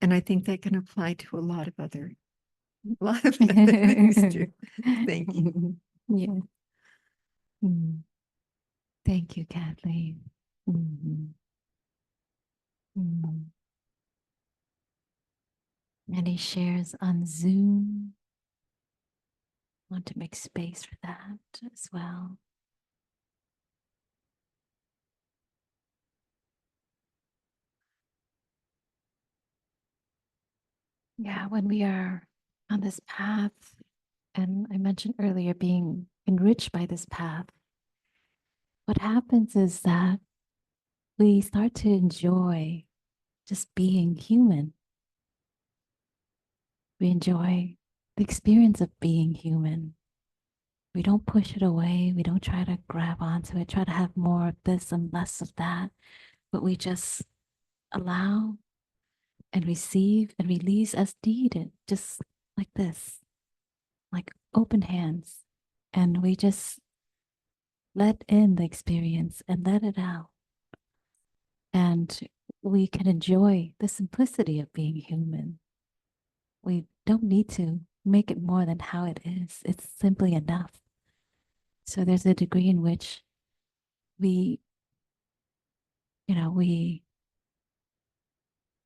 And I think that can apply to a lot of other things too. Thank you. Yeah. Mm. Thank you, Kathleen. Mhm. Mm. Any shares on Zoom? Want to make space for that as well. Yeah, when we are on this path, and I mentioned earlier being enriched by this path, what happens is that we start to enjoy just being human. We enjoy the experience of being human. We don't push it away. We don't try to grab onto it, try to have more of this and less of that, but we just allow and receive and release as needed, just like this, like open hands. And we just let in the experience and let it out. And we can enjoy the simplicity of being human. We don't need to make it more than how it is. It's simply enough. So there's a degree in which we,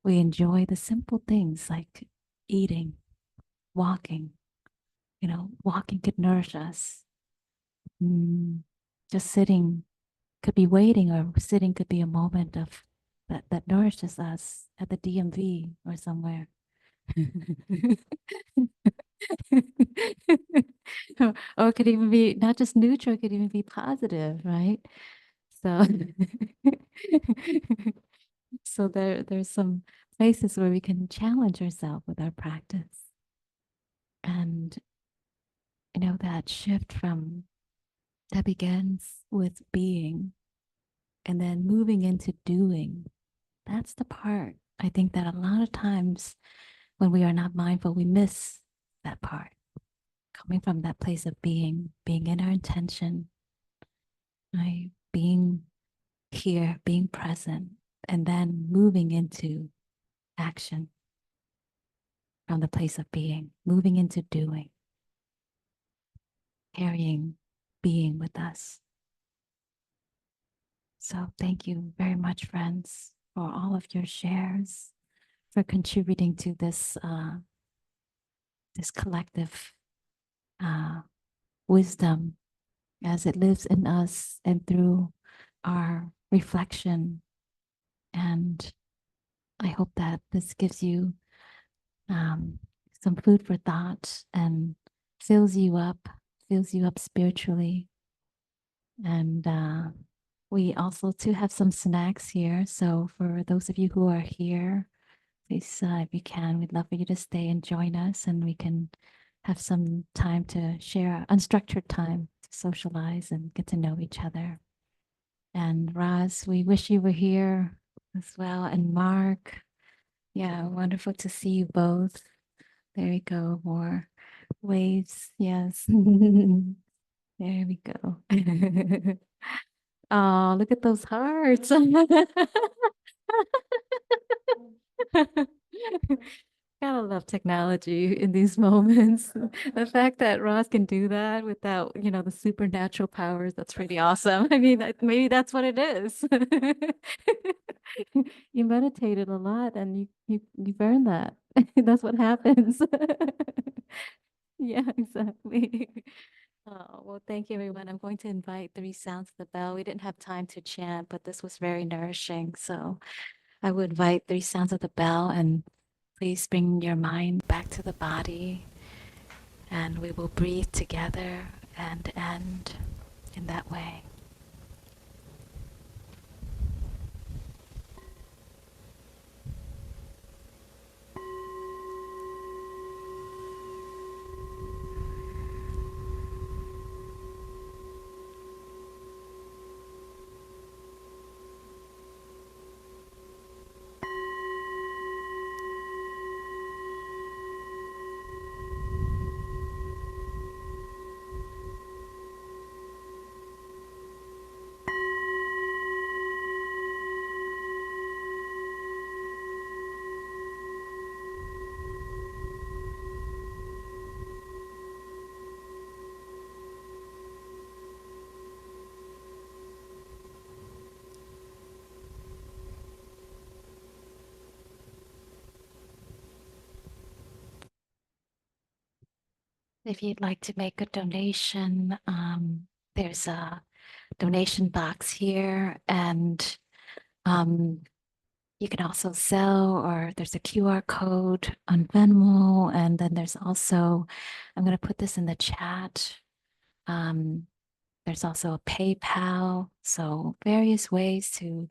we enjoy the simple things like eating, walking. Walking could nourish us. Just sitting could be waiting, or sitting could be a moment of that nourishes us at the DMV or somewhere. Or it could even be not just neutral, it could even be positive, right? So so there's some places where we can challenge ourselves with our practice. And that shift from that begins with being and then moving into doing. That's the part I think that a lot of times when we are not mindful, we miss that part. Coming from that place of being in our intention, right? Being here, being present, and then moving into action from the place of being, moving into doing, carrying being with us. So thank you very much, friends, for all of your shares, for contributing to this this collective wisdom as it lives in us and through our reflection. And I hope that this gives you some food for thought and fills you up spiritually. And we also too have some snacks here. So for those of you who are here, please, if you can, we'd love for you to stay and join us, and we can have some time to share, unstructured time to socialize and get to know each other. And Roz, we wish you were here as well. And Mark, yeah, wonderful to see you both. There we go, more waves. Yes. There we go. Oh, look at those hearts. Gotta love technology in these moments. The fact that Ross can do that without, the supernatural powers, that's pretty awesome. I mean, maybe that's what it is. You meditated a lot and you earned that. That's what happens. Yeah, exactly. Oh, well, thank you, everyone. I'm going to invite 3 sounds of the bell. We didn't have time to chant, but this was very nourishing. So I would invite 3 sounds of the bell, and please bring your mind back to the body, and we will breathe together and end in that way. If you'd like to make a donation, there's a donation box here, and you can also sell, or there's a QR code on Venmo, and then there's also, I'm going to put this in the chat. There's also a PayPal, so various ways to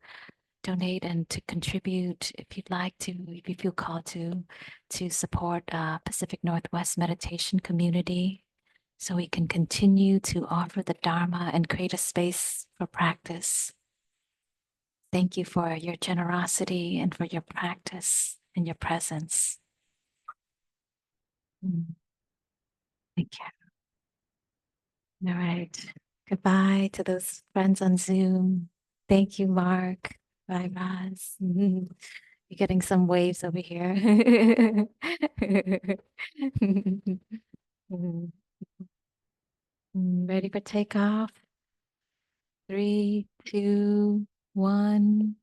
donate and to contribute if you'd like to, if you feel called to support Pacific Northwest meditation community, so we can continue to offer the Dharma and create a space for practice. Thank you for your generosity and for your practice and your presence. Thank you. All right. Goodbye to those friends on Zoom. Thank you, Mark. Bye, Roz. You're getting some waves over here. Ready for takeoff? 3, 2, 1.